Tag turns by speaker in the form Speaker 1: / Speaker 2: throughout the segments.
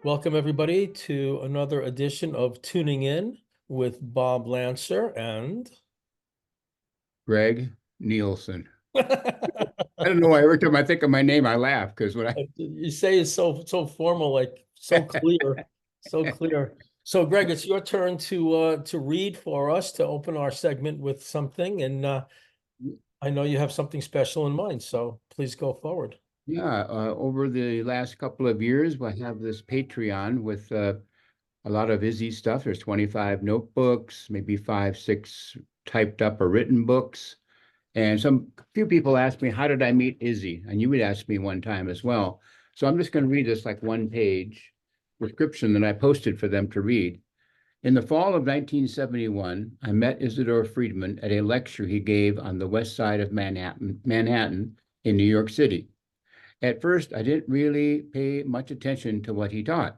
Speaker 1: Welcome, everybody, to another edition of Tuning In with Bob Lancer and
Speaker 2: Greg Nielsen. I don't know why every time I think of my name, I laugh because
Speaker 1: you say it's so formal, like so clear, so clear. So, Greg, it's your turn to read for us to open our segment with something, and I know you have something special in mind, so please go forward.
Speaker 2: over the last couple of years, we have this Patreon with a lot of Izzy stuff. There's 25 notebooks, maybe five, six typed up or written books. And few people asked me, how did I meet Izzy? And you would ask me one time as well. So I'm just going to read this like one page description that I posted for them to read. In the fall of 1971, I met Isidore Friedman at a lecture he gave on the west side of Manhattan in New York City. At first, I didn't really pay much attention to what he taught.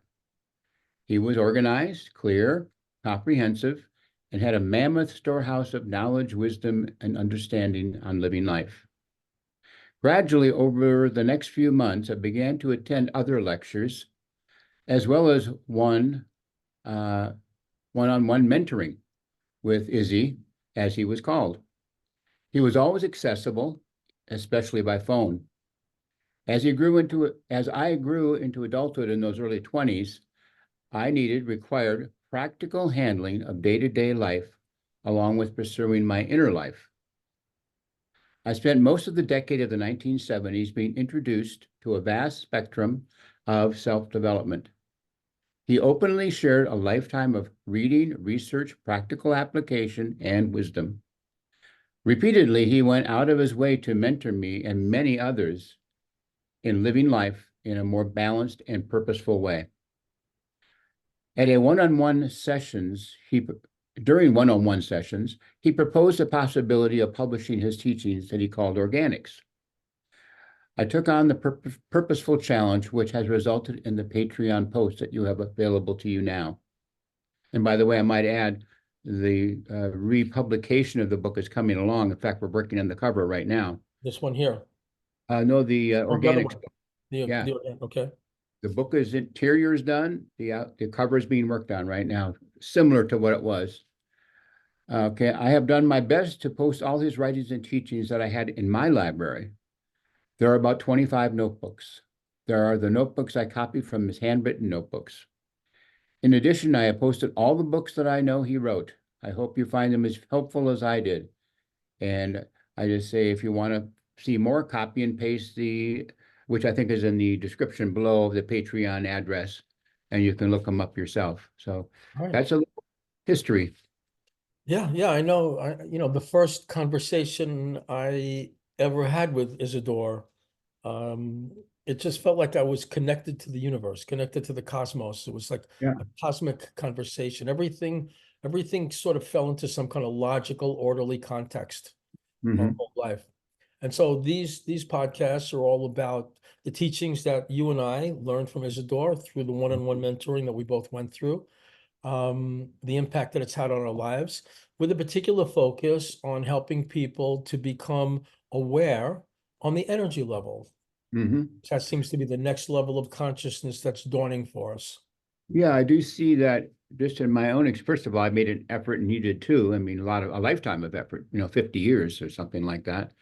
Speaker 2: He was organized, clear, comprehensive, and had a mammoth storehouse of knowledge, wisdom, and understanding on living life. Gradually, over the next few months, I began to attend other lectures, as well as one-on-one mentoring with Izzy, as he was called. He was always accessible, especially by phone. As I grew into adulthood in those early 20s, I required practical handling of day-to-day life, along with pursuing my inner life. I spent most of the decade of the 1970s being introduced to a vast spectrum of self-development. He openly shared a lifetime of reading, research, practical application, and wisdom. Repeatedly, he went out of his way to mentor me and many others in living life in a more balanced and purposeful way. During one-on-one sessions, he proposed the possibility of publishing his teachings that he called organics. I took on the purposeful challenge, which has resulted in the Patreon post that you have available to you now. And by the way, I might add, the republication of the book is coming along. In fact, we're working on the cover right now.
Speaker 1: This one here.
Speaker 2: No, the organics book.
Speaker 1: Yeah. Okay.
Speaker 2: The book interior is done. The cover is being worked on right now, similar to what it was. Okay, I have done my best to post all his writings and teachings that I had in my library. There are about 25 notebooks. There are the notebooks I copied from his handwritten notebooks. In addition, I have posted all the books that I know he wrote. I hope you find them as helpful as I did. And I just say, if you want to see more, copy and paste which I think is in the description below of the Patreon address, and you can look them up yourself. So That's a little history.
Speaker 1: Yeah, I know. The first conversation I ever had with Isidore, it just felt like I was connected to the universe, connected to the cosmos. It was like
Speaker 2: Yeah.
Speaker 1: a cosmic conversation. Everything sort of fell into some kind of logical, orderly context of life. And so these podcasts are all about the teachings that you and I learned from Isidore through the one-on-one mentoring that we both went through, the impact that it's had on our lives, with a particular focus on helping people to become aware on the energy level. That seems to be the next level of consciousness that's dawning for us.
Speaker 2: Yeah, I do see that just in my own experience. First of all, I made an effort and you did too. I mean, a lifetime of effort, 50 years or something like that,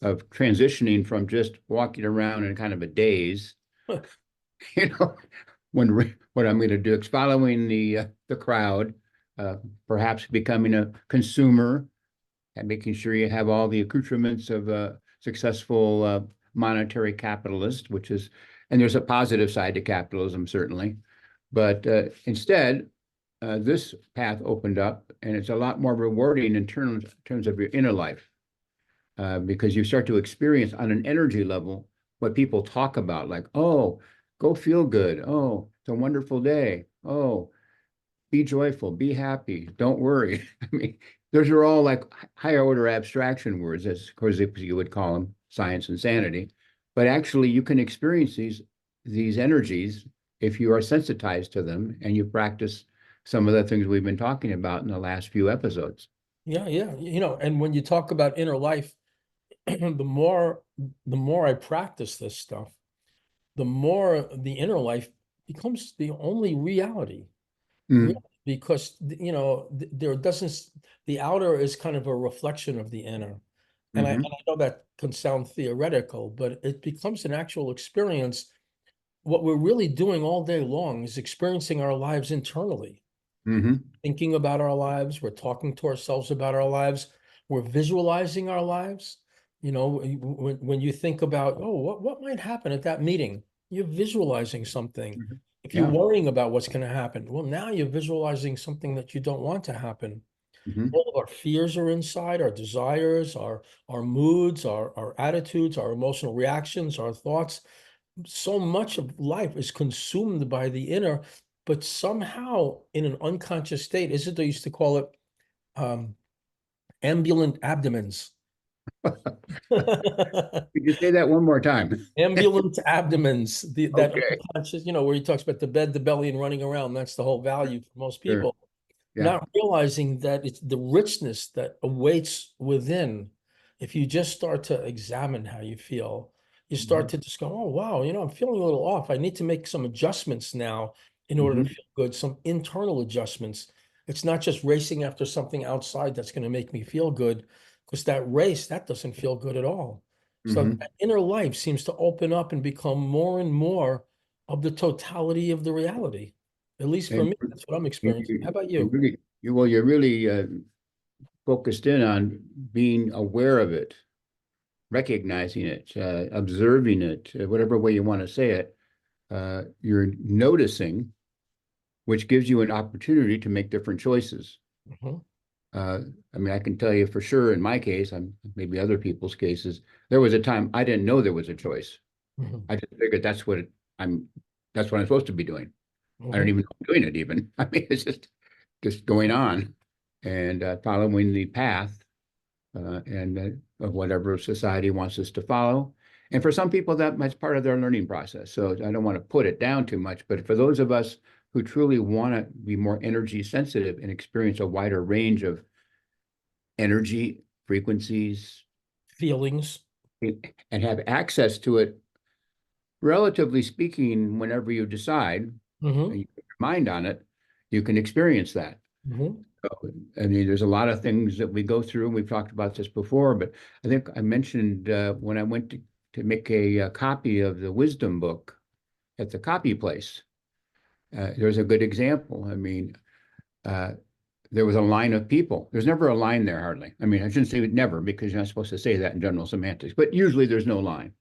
Speaker 2: of transitioning from just walking around in kind of a daze, you know, what I'm going to do is following the crowd, perhaps becoming a consumer and making sure you have all the accoutrements of a successful monetary capitalist, and there's a positive side to capitalism, certainly. But instead, this path opened up, and it's a lot more rewarding in terms of your inner life, because you start to experience on an energy level what people talk about, like, oh, go feel good. Oh, it's a wonderful day. Oh, be joyful, be happy, don't worry. I mean, those are all like higher order abstraction words, as of course you would call them, science and sanity. But actually, you can experience these energies if you are sensitized to them and you practice some of the things we've been talking about in the last few episodes.
Speaker 1: Yeah. And when you talk about inner life, the more I practice this stuff, the more the inner life becomes the only reality.
Speaker 2: Mm.
Speaker 1: Really, because you know there doesn't, the outer is kind of a reflection of the inner, and
Speaker 2: Hmm.
Speaker 1: I know that can sound theoretical, but it becomes an actual experience. What we're really doing all day long is experiencing our lives internally,
Speaker 2: Hmm.
Speaker 1: thinking about our lives. We're talking to ourselves about our lives. We're visualizing our lives. You know, when you think about, oh, what might happen at that meeting, you're visualizing something.
Speaker 2: Hmm.
Speaker 1: If you're
Speaker 2: Yeah.
Speaker 1: worrying about what's going to happen, well, now you're visualizing something that you don't want to happen.
Speaker 2: Hmm.
Speaker 1: All of our fears are inside, our desires, our moods, our attitudes, our emotional reactions, our thoughts. So much of life is consumed by the inner, but somehow in an unconscious state, is it they used to call it um, ambulant abdomens.
Speaker 2: Could you say that one more time?
Speaker 1: Ambulant abdomens, that
Speaker 2: Okay.
Speaker 1: unconscious, you know, where he talks about the bed, the belly, and running around. That's the whole value for most
Speaker 2: Sure.
Speaker 1: people.
Speaker 2: Yeah.
Speaker 1: Not realizing that it's the richness that awaits within. If you just start to examine how you feel, you start
Speaker 2: Hmm.
Speaker 1: to just go, oh, wow, you know, I'm feeling a little off. I need to make some adjustments now in order to
Speaker 2: Hmm.
Speaker 1: feel good, some internal adjustments. It's not just racing after something outside that's going to make me feel good, because that race, that doesn't feel good at all. So
Speaker 2: Hmm.
Speaker 1: that inner life seems to open up and become more and more of the totality of the reality. At least for
Speaker 2: And
Speaker 1: me, that's what I'm
Speaker 2: you,
Speaker 1: experiencing. How
Speaker 2: you,
Speaker 1: about
Speaker 2: you
Speaker 1: you?
Speaker 2: really, you're really focused in on being aware of it, recognizing it, observing it, whatever way you want to say it. You're noticing, which gives you an opportunity to make different choices.
Speaker 1: Mhm,
Speaker 2: Uh, I mean, I can tell you for sure in my case, I'm maybe other people's cases, there was a time I didn't know there was a choice.
Speaker 1: mhm,
Speaker 2: I just figured I'm, that's what I'm supposed to be doing. I don't
Speaker 1: mhm.
Speaker 2: even know I'm doing it even. I mean, it's just going on and following the path and of whatever society wants us to follow. And for some people, that's part of their learning process. So I don't want to put it down too much, but for those of us who truly want to be more energy sensitive and experience a wider range of energy frequencies
Speaker 1: Feelings.
Speaker 2: and have access to it, relatively speaking, whenever you decide and
Speaker 1: Mhm,
Speaker 2: you put your mind on it, you can experience that.
Speaker 1: mhm.
Speaker 2: So, I mean, there's a lot of things that we go through, and we've talked about this before, but I think I mentioned when I went to make a copy of the wisdom book at the copy place, there's a good example. I mean, uh, there was a line of people. There's never a line there, hardly. I mean, I shouldn't say never because you're not supposed to say that in general semantics, but usually there's no line.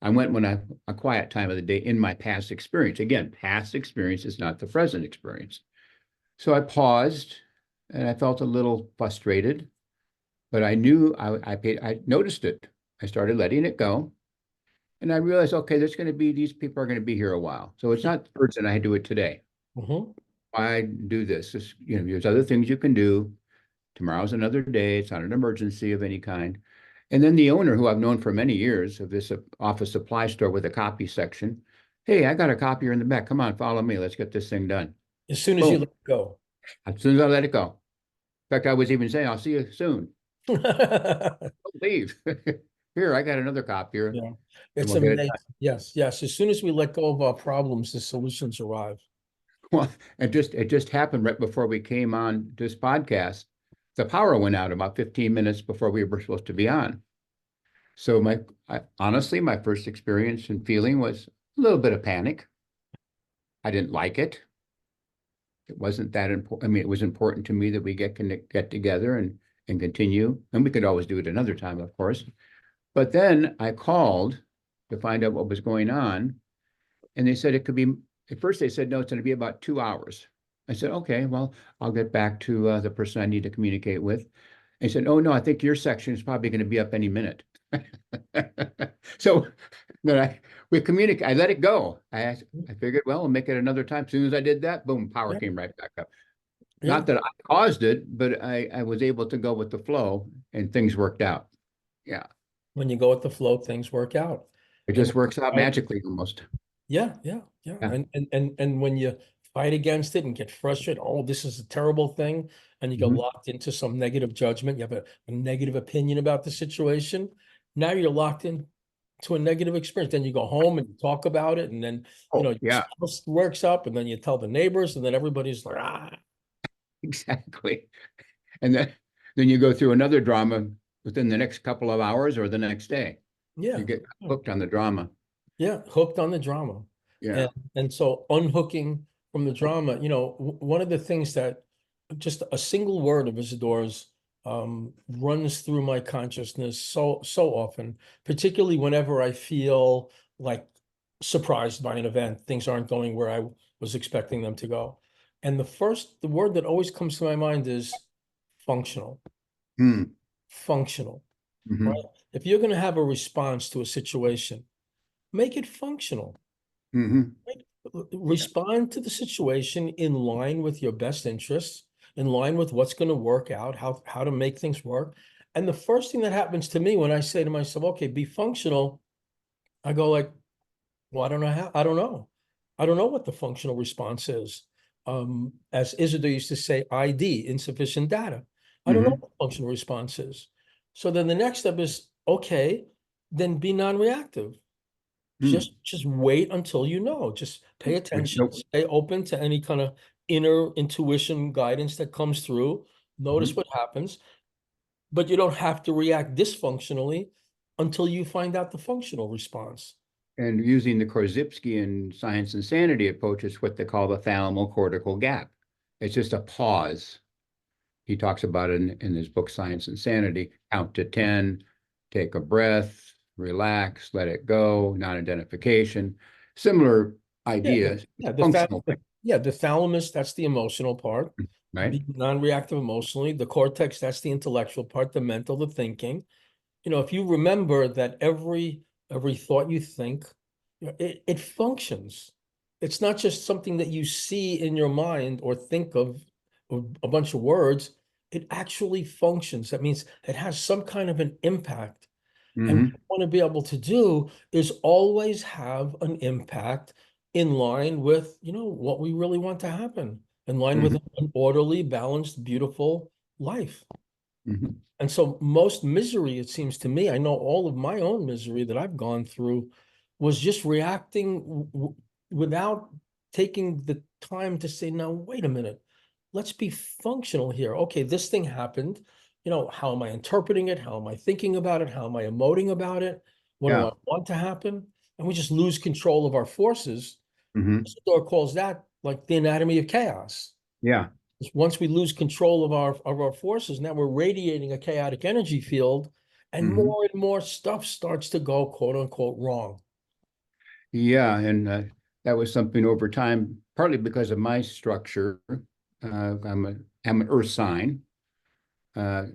Speaker 2: I went when a quiet time of the day in my past experience. Again, past experience is not the present experience. So I paused and I felt a little frustrated, but I knew I noticed it. I started letting it go. And I realized, okay, these people are going to be here a while. So it's not urgent. I do it today.
Speaker 1: Mhm.
Speaker 2: Why do this? There's other things you can do. Tomorrow's another day. It's not an emergency of any kind. And then the owner, who I've known for many years of this office supply store with a copy section, hey, I got a copier in the back. Come on, follow me. Let's get this thing done.
Speaker 1: As soon as you
Speaker 2: Boom.
Speaker 1: let go.
Speaker 2: As soon as I let it go. In fact, I was even saying, I'll see you soon. Don't leave. Here, I got another copier
Speaker 1: Yeah,
Speaker 2: and
Speaker 1: it's
Speaker 2: we'll get it
Speaker 1: amazing. Yes, yes. As soon as we let go of our problems, the solutions arrive.
Speaker 2: Well, it just happened right before we came on this podcast. The power went out about 15 minutes before we were supposed to be on. So honestly, my first experience and feeling was a little bit of panic. I didn't like it. It wasn't that important. I mean, it was important to me that we get together and continue. And we could always do it another time, of course. But then I called to find out what was going on. And they said it could be, at first they said, no, it's going to be about 2 hours. I said, okay, well, I'll get back to the person I need to communicate with. They said, oh, no, I think your section is probably going to be up any minute. So then I let it go. I figured, well, we'll make it another time. As soon as I did that, boom, power
Speaker 1: Yeah,
Speaker 2: came right back up.
Speaker 1: yeah.
Speaker 2: Not that I caused it, but I was able to go with the flow and things worked out. Yeah.
Speaker 1: When you go with the flow, things work out.
Speaker 2: It
Speaker 1: And
Speaker 2: just works out magically almost.
Speaker 1: yeah, yeah, yeah.
Speaker 2: Yeah.
Speaker 1: And when you fight against it and get frustrated, oh, this is a terrible thing, and you get
Speaker 2: Mhm.
Speaker 1: locked into some negative judgment, you have a negative opinion about the situation. Now you're locked in to a negative experience. Then you go home and you talk about it, and then
Speaker 2: Oh,
Speaker 1: your
Speaker 2: yeah,
Speaker 1: spouse works up, and then you tell the neighbors, and then everybody's like, ah,
Speaker 2: exactly. And then you go through another drama within the next couple of hours or the next day.
Speaker 1: yeah,
Speaker 2: You get hooked on the drama.
Speaker 1: yeah, hooked on the drama.
Speaker 2: Yeah.
Speaker 1: And so unhooking from the drama, one of the things that just a single word of Isidore's runs through my consciousness so often, particularly whenever I feel like surprised by an event, things aren't going where I was expecting them to go. And the word that always comes to my mind is functional.
Speaker 2: Hmm.
Speaker 1: Functional, right?
Speaker 2: Hmm.
Speaker 1: If you're going to have a response to a situation, make it functional.
Speaker 2: Hmm.
Speaker 1: Respond to the situation in line with your best interests, in line with what's going to work out, how to make things work. And the first thing that happens to me when I say to myself, okay, be functional, I go like, well, I don't know how, I don't know. I don't know what the functional response is. As Isidore used to say, ID, insufficient data. I don't know
Speaker 2: Hmm.
Speaker 1: what the functional response is. So then the next step is, okay, then be non-reactive.
Speaker 2: Hmm.
Speaker 1: Just wait until you know. Just pay attention,
Speaker 2: No.
Speaker 1: stay open to any kind of inner intuition guidance that comes through. Notice
Speaker 2: Mhm.
Speaker 1: what happens, but you don't have to react dysfunctionally until you find out the functional response.
Speaker 2: And using the Korzybskian science insanity approach is what they call the thalamocortical gap. It's just a pause. He talks about it in his book, Science Insanity. Count to 10, take a breath, relax, let it go, non-identification. Similar
Speaker 1: Yeah,
Speaker 2: ideas,
Speaker 1: yeah,
Speaker 2: functional thing,
Speaker 1: the thalamus, that's the emotional part.
Speaker 2: right?
Speaker 1: Be non-reactive emotionally. The cortex, that's the intellectual part, the mental, the thinking. If you remember that every thought you think, it functions. It's not just something that you see in your mind or think of a bunch of words. It actually functions. That means it has some kind of an impact. And what
Speaker 2: Hmm.
Speaker 1: I want to be able to do is always have an impact in line with, what we really want to happen, in line with
Speaker 2: Hmm.
Speaker 1: an orderly, balanced, beautiful life.
Speaker 2: Hmm.
Speaker 1: And so most misery, it seems to me, I know all of my own misery that I've gone through was just reacting without taking the time to say, now, wait a minute, let's be functional here. Okay, this thing happened. How am I interpreting it? How am I thinking about it? How am I emoting about it? What do
Speaker 2: Yeah.
Speaker 1: I want to happen? And we just lose control of our forces.
Speaker 2: Hmm.
Speaker 1: Isidore calls that like the anatomy of chaos.
Speaker 2: Yeah.
Speaker 1: Once we lose control of our forces, now we're radiating a chaotic energy field,
Speaker 2: Hmm.
Speaker 1: and more stuff starts to go quote unquote wrong.
Speaker 2: Yeah. And that was something over time, partly because of my structure. I'm an earth sign. Uh,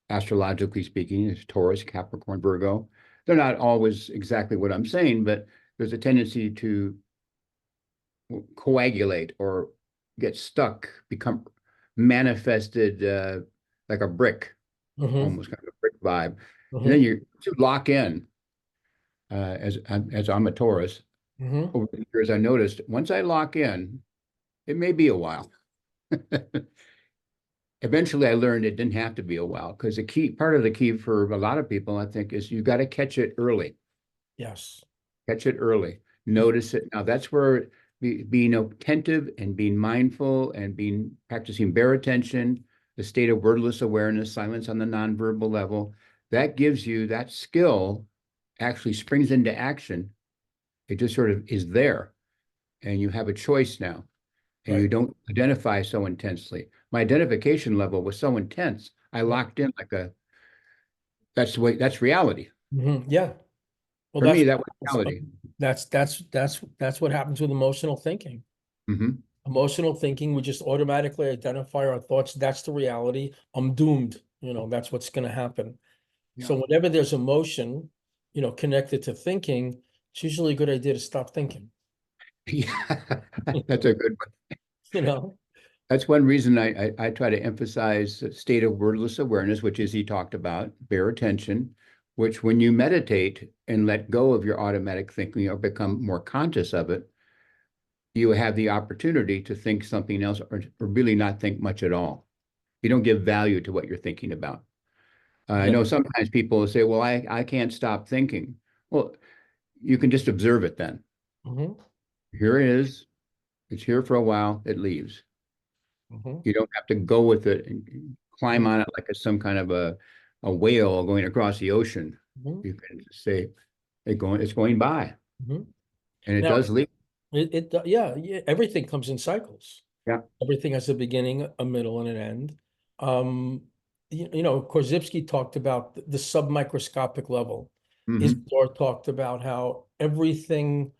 Speaker 2: Astrologically speaking, is Taurus, Capricorn, Virgo. They're not always exactly what I'm saying, but there's a tendency to coagulate or get stuck, become manifested like a brick,
Speaker 1: Hmm.
Speaker 2: almost kind of a brick vibe. And then
Speaker 1: Hmm.
Speaker 2: you lock in as I'm a Taurus.
Speaker 1: Hmm.
Speaker 2: Over the years, I noticed once I lock in, it may be a while. Eventually I learned it didn't have to be a while because part of the key for a lot of people, I think, is you got to catch it early.
Speaker 1: Yes.
Speaker 2: Catch it early. Notice it. Now that's where being attentive and being mindful and being practicing bare attention, the state of wordless awareness, silence on the nonverbal level, that gives you that skill actually springs into action. It just sort of is there. And you have a choice now. And you
Speaker 1: Right.
Speaker 2: don't identify so intensely. My identification level was so intense. I
Speaker 1: Yeah.
Speaker 2: locked in that's the way, that's reality.
Speaker 1: Yeah. Well,
Speaker 2: For me, that was reality.
Speaker 1: that's what happens with emotional thinking.
Speaker 2: Hmm.
Speaker 1: Emotional thinking, we just automatically identify our thoughts. That's the reality. I'm doomed. That's what's going to happen.
Speaker 2: Yeah.
Speaker 1: So whenever there's emotion, connected to thinking, it's usually a good idea to stop thinking.
Speaker 2: Yeah, that's a good one.
Speaker 1: You know?
Speaker 2: That's one reason I try to emphasize a state of wordless awareness, which is he talked about, bare attention, which when you meditate and let go of your automatic thinking or become more conscious of it, you have the opportunity to think something else or really not think much at all. You don't give value to what you're thinking about. I
Speaker 1: Yeah.
Speaker 2: know sometimes people will say, well, I can't stop thinking. Well, you can just observe it then.
Speaker 1: Mhm,
Speaker 2: Here it is. It's here for a while. It leaves.
Speaker 1: mhm,
Speaker 2: You don't have to go with it and climb
Speaker 1: mhm,
Speaker 2: on it like it's some kind of a whale going across the ocean.
Speaker 1: mhm,
Speaker 2: You can just say it's going by,
Speaker 1: mhm.
Speaker 2: and it
Speaker 1: Now,
Speaker 2: does leave.
Speaker 1: yeah, everything comes in cycles.
Speaker 2: Yeah.
Speaker 1: Everything has a beginning, a middle, and an end. Um, Korzybski talked about the submicroscopic level.
Speaker 2: Hmm.
Speaker 1: Isidore talked about how everything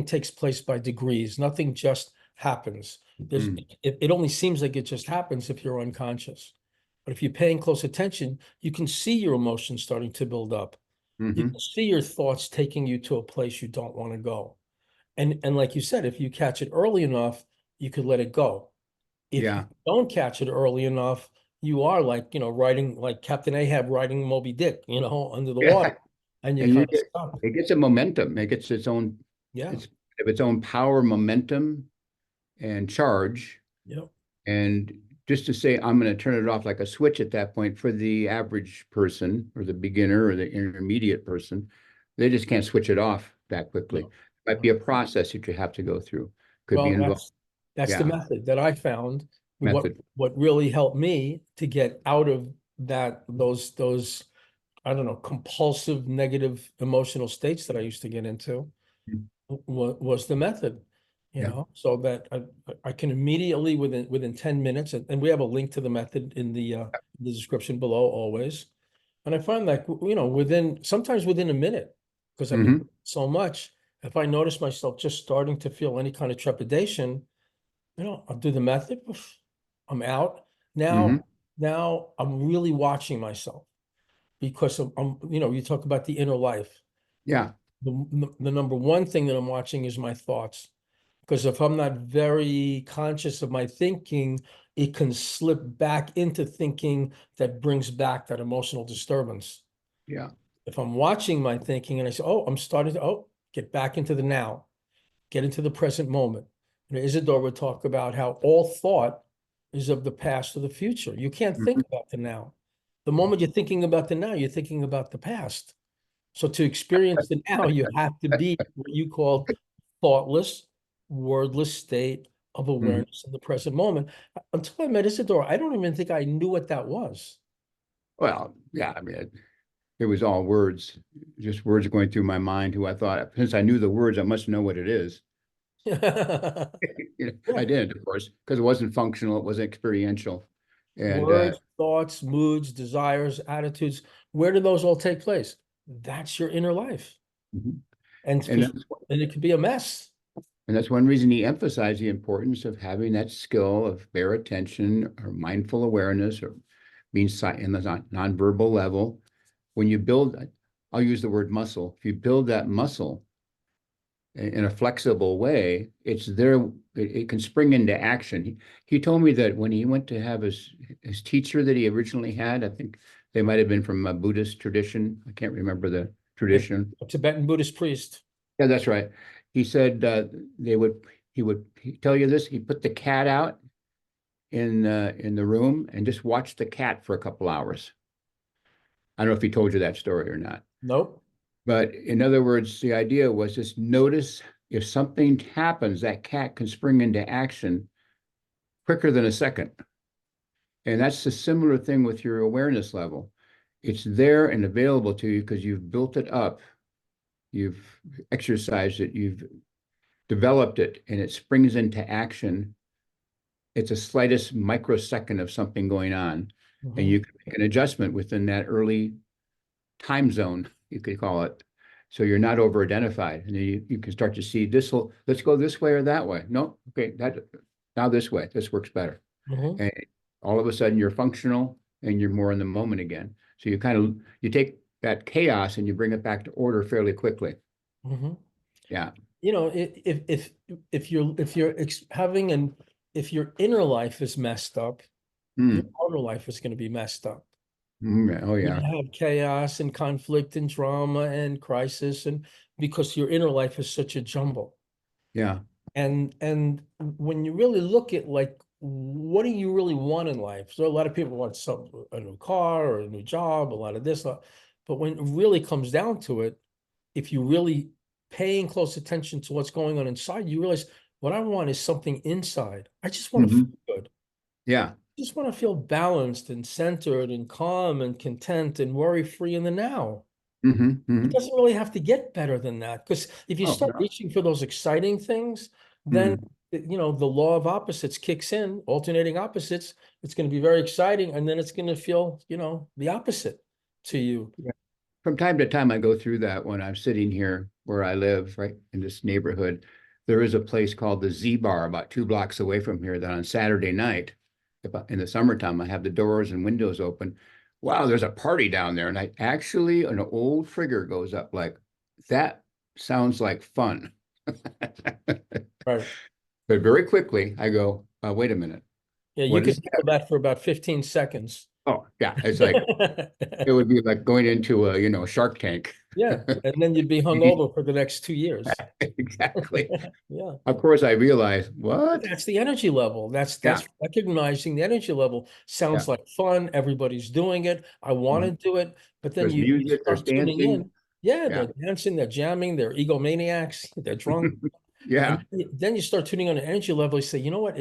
Speaker 1: takes place by degrees. Nothing just happens.
Speaker 2: Hmm.
Speaker 1: It only seems like it just happens if you're unconscious. But if you're paying close attention, you can see your emotions starting to build up. You
Speaker 2: Hmm.
Speaker 1: can see your thoughts taking you to a place you don't want to go. And like you said, if you catch it early enough, you could let it go. If you
Speaker 2: Yeah.
Speaker 1: don't catch it early enough, you are like, riding like Captain Ahab riding Moby Dick, under the
Speaker 2: Yeah.
Speaker 1: water, and you're
Speaker 2: And
Speaker 1: kind of stuck.
Speaker 2: it gets a momentum. It gets
Speaker 1: Yeah.
Speaker 2: its of its own power, momentum, and charge.
Speaker 1: Yep.
Speaker 2: And just to say, I'm going to turn it off like a switch at that point for the average person or the beginner or the intermediate person, they just can't switch it off that quickly.
Speaker 1: No.
Speaker 2: It might be a process that you have to go through. Could be
Speaker 1: Well,
Speaker 2: involved.
Speaker 1: that's the
Speaker 2: Yeah,
Speaker 1: method that I found. What
Speaker 2: method.
Speaker 1: what really helped me to get out of those I don't know, compulsive negative emotional states that I used to get into was the method,
Speaker 2: Yeah.
Speaker 1: so that I can immediately within 10 minutes, and we have a link to the method in the description below always. And I find that, sometimes within a minute, because I've been
Speaker 2: Hmm.
Speaker 1: doing it so much, if I notice myself just starting to feel any kind of trepidation, I'll do the method. Oof, I'm out.
Speaker 2: Hmm.
Speaker 1: Now I'm really watching myself because you talk about the inner life.
Speaker 2: Yeah.
Speaker 1: The number one thing that I'm watching is my thoughts. Because if I'm not very conscious of my thinking, it can slip back into thinking that brings back that emotional disturbance.
Speaker 2: Yeah.
Speaker 1: If I'm watching my thinking and I say, oh, I'm starting to, get back into the now, get into the present moment. Isidore would talk about how all thought is of the past or the future. You can't think
Speaker 2: Hmm.
Speaker 1: about the now. The moment you're thinking about the now, you're thinking about the past. So to experience the now, you have to be what you call thoughtless, wordless state of
Speaker 2: Hmm.
Speaker 1: awareness in the present moment. Until I met Isidore, I don't even think I knew what that was.
Speaker 2: Well, yeah. I mean, it was all words, just words going through my mind. Who I thought, since I knew the words, I must know what it is. I
Speaker 1: Yeah.
Speaker 2: didn't, of course, because it wasn't functional. It wasn't experiential, and
Speaker 1: Words, thoughts, moods, desires, attitudes. Where do those all take place? That's your inner life.
Speaker 2: mhm.
Speaker 1: And
Speaker 2: and
Speaker 1: because
Speaker 2: that's
Speaker 1: and it could be a mess.
Speaker 2: and that's one reason he emphasized the importance of having that skill of bare attention or mindful awareness or being in the nonverbal level. When you build, I'll use the word muscle. If you build that muscle in a flexible way, it's there. It can spring into action. He told me that when he went to have his teacher that he originally had, I think they might have been from a Buddhist tradition. I can't remember the tradition.
Speaker 1: A Tibetan Buddhist priest.
Speaker 2: Yeah, that's right. He said he would tell you this. He put the cat out in the room and just watch the cat for a couple hours. I don't know if he told you that story or not.
Speaker 1: Nope.
Speaker 2: But in other words, the idea was just notice if something happens, that cat can spring into action quicker than a second. And that's a similar thing with your awareness level. It's there and available to you because you've built it up, you've exercised it, you've developed it, and it springs into action. It's a slightest microsecond of something going on, and
Speaker 1: Mhm.
Speaker 2: you can make an adjustment within that early time zone, you could call it. So you're not over identified. And then you can start to see let's go this way or that way. No, okay, now this way, this works better.
Speaker 1: Mhm.
Speaker 2: And all of a sudden you're functional and you're more in the moment again. So you take that chaos and you bring it back to order fairly quickly.
Speaker 1: Mhm.
Speaker 2: Yeah.
Speaker 1: If your inner life is messed up, your
Speaker 2: Mm.
Speaker 1: outer life is going to be messed up.
Speaker 2: Mm. Oh
Speaker 1: You're
Speaker 2: yeah.
Speaker 1: going to have chaos and conflict and drama and crisis, and because your inner life is such a jumble.
Speaker 2: Yeah.
Speaker 1: And when you really look at, like, what do you really want in life? So a lot of people want a new car or a new job, a lot of this, but when it really comes down to it, if you really paying close attention to what's going on inside, you realize what I want is something inside. I just want to
Speaker 2: Hmm.
Speaker 1: feel good.
Speaker 2: Yeah.
Speaker 1: I just want to feel balanced and centered and calm and content and worry-free in the now.
Speaker 2: Hmm.
Speaker 1: It
Speaker 2: Hmm.
Speaker 1: doesn't really have to get better than that, because if you
Speaker 2: Oh,
Speaker 1: start
Speaker 2: no.
Speaker 1: reaching for those exciting things, then
Speaker 2: Mm.
Speaker 1: the law of opposites kicks in, alternating opposites. It's going to be very exciting, and then it's going to feel, the opposite to you.
Speaker 2: Yeah. From time to time, I go through that when I'm sitting here where I live, right in this neighborhood. There is a place called the Z Bar about 2 blocks away from here that on Saturday night, in the summertime, I have the doors and windows open. Wow, there's a party down there. And I actually, an old trigger goes up like, that sounds like fun.
Speaker 1: Right.
Speaker 2: But very quickly, I go, wait a minute.
Speaker 1: Yeah, you
Speaker 2: What
Speaker 1: could
Speaker 2: is
Speaker 1: handle
Speaker 2: that?
Speaker 1: that for about 15 seconds.
Speaker 2: Oh, yeah. It's like, it would be like going into a Shark Tank.
Speaker 1: Yeah, and then you'd be hung over for the next 2 years.
Speaker 2: Exactly.
Speaker 1: Yeah.
Speaker 2: Of course, I realize what?
Speaker 1: That's the energy level. That's
Speaker 2: Yeah,
Speaker 1: that's recognizing the energy level.
Speaker 2: yeah.
Speaker 1: Sounds like fun. Everybody's doing it. I want
Speaker 2: Mhm.
Speaker 1: to do it. But then
Speaker 2: There's
Speaker 1: you
Speaker 2: music, there's
Speaker 1: start tuning
Speaker 2: dancing.
Speaker 1: in. Yeah,
Speaker 2: Yeah,
Speaker 1: they're dancing, they're jamming, they're egomaniacs, they're drunk.
Speaker 2: yeah.
Speaker 1: And then you start tuning on the energy level. You say, you know what?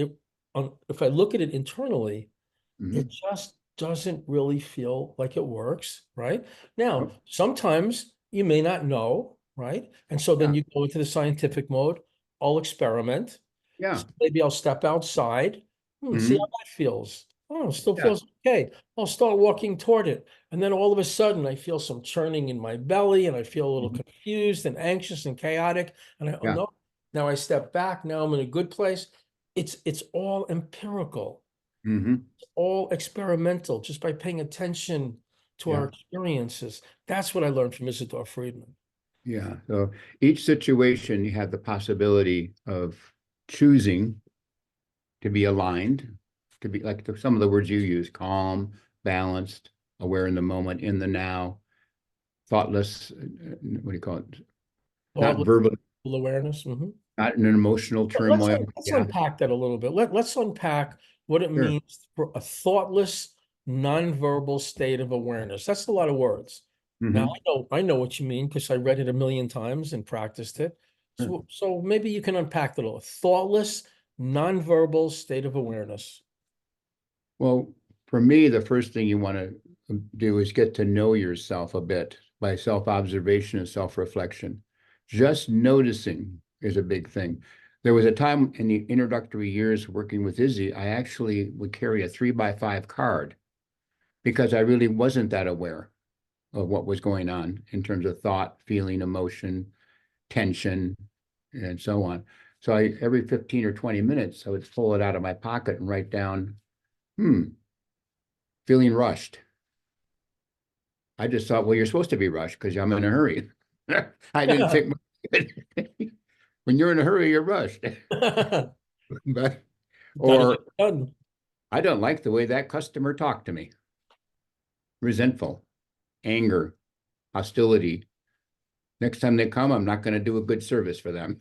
Speaker 1: If I look at it internally, it
Speaker 2: Mhm.
Speaker 1: just doesn't really feel like it works, right? Now,
Speaker 2: Oh,
Speaker 1: sometimes you may not know, right? And so then
Speaker 2: yeah,
Speaker 1: you go into the scientific mode. I'll experiment.
Speaker 2: yeah.
Speaker 1: So maybe I'll step outside. See how
Speaker 2: Mhm.
Speaker 1: that feels. Oh, it still
Speaker 2: Yeah.
Speaker 1: feels okay. I'll start walking toward it. And then all of a sudden, I feel some churning in my belly and I feel a little
Speaker 2: Mhm.
Speaker 1: confused and anxious and chaotic. And oh
Speaker 2: Yeah.
Speaker 1: no, now I step back. Now I'm in a good place. It's all empirical,
Speaker 2: Hmm.
Speaker 1: all experimental, just by paying attention to our
Speaker 2: Yeah.
Speaker 1: experiences. That's what I learned from Isidore Friedman.
Speaker 2: Yeah. So each situation, you have the possibility of choosing to be aligned, to be like some of the words you use, calm, balanced, aware in the moment, in the now, thoughtless, what do you call it? Not
Speaker 1: Thought
Speaker 2: verbal,
Speaker 1: awareness. Mhm.
Speaker 2: not in an emotional
Speaker 1: Let's
Speaker 2: turmoil.
Speaker 1: let's
Speaker 2: Yeah.
Speaker 1: unpack that a little bit. Let's unpack what it
Speaker 2: Sure.
Speaker 1: means for a thoughtless, nonverbal state of awareness. That's a lot of words. Now
Speaker 2: Hmm.
Speaker 1: I know what you mean because I read it a million times and practiced it.
Speaker 2: Sure.
Speaker 1: So maybe you can unpack that a little. Thoughtless, nonverbal state of awareness.
Speaker 2: Well, for me, the first thing you want to do is get to know yourself a bit by self-observation and self-reflection. Just noticing is a big thing. There was a time in the introductory years working with Izzy, I actually would carry a 3x5 card because I really wasn't that aware of what was going on in terms of thought, feeling, emotion, tension, and so on. So every 15 or 20 minutes, I would pull it out of my pocket and write down, feeling rushed. I just thought, well, you're supposed to be rushed because I'm in a hurry. I didn't think when you're in a hurry, you're rushed. But
Speaker 1: Gotta get
Speaker 2: or
Speaker 1: it done.
Speaker 2: I don't like the way that customer talked to me. Resentful, anger, hostility. Next time they come, I'm not going to do a good service for them.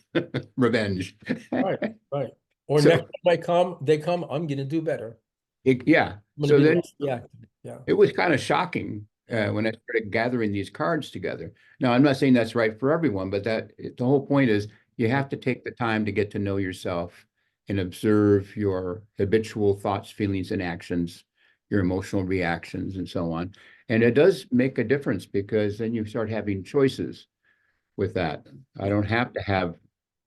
Speaker 2: Revenge.
Speaker 1: Right, right. Or next
Speaker 2: So
Speaker 1: time they come, I'm gonna do better.
Speaker 2: yeah.
Speaker 1: I'm gonna
Speaker 2: So
Speaker 1: be
Speaker 2: then
Speaker 1: less reactive. Yeah,
Speaker 2: it was kind of shocking
Speaker 1: yeah.
Speaker 2: when I started gathering these cards together. Now, I'm not saying that's right for everyone, but the whole point is you have to take the time to get to know yourself and observe your habitual thoughts, feelings, and actions, your emotional reactions, and so on. And it does make a difference because then you start having choices with that. I
Speaker 1: Yeah.
Speaker 2: don't have to have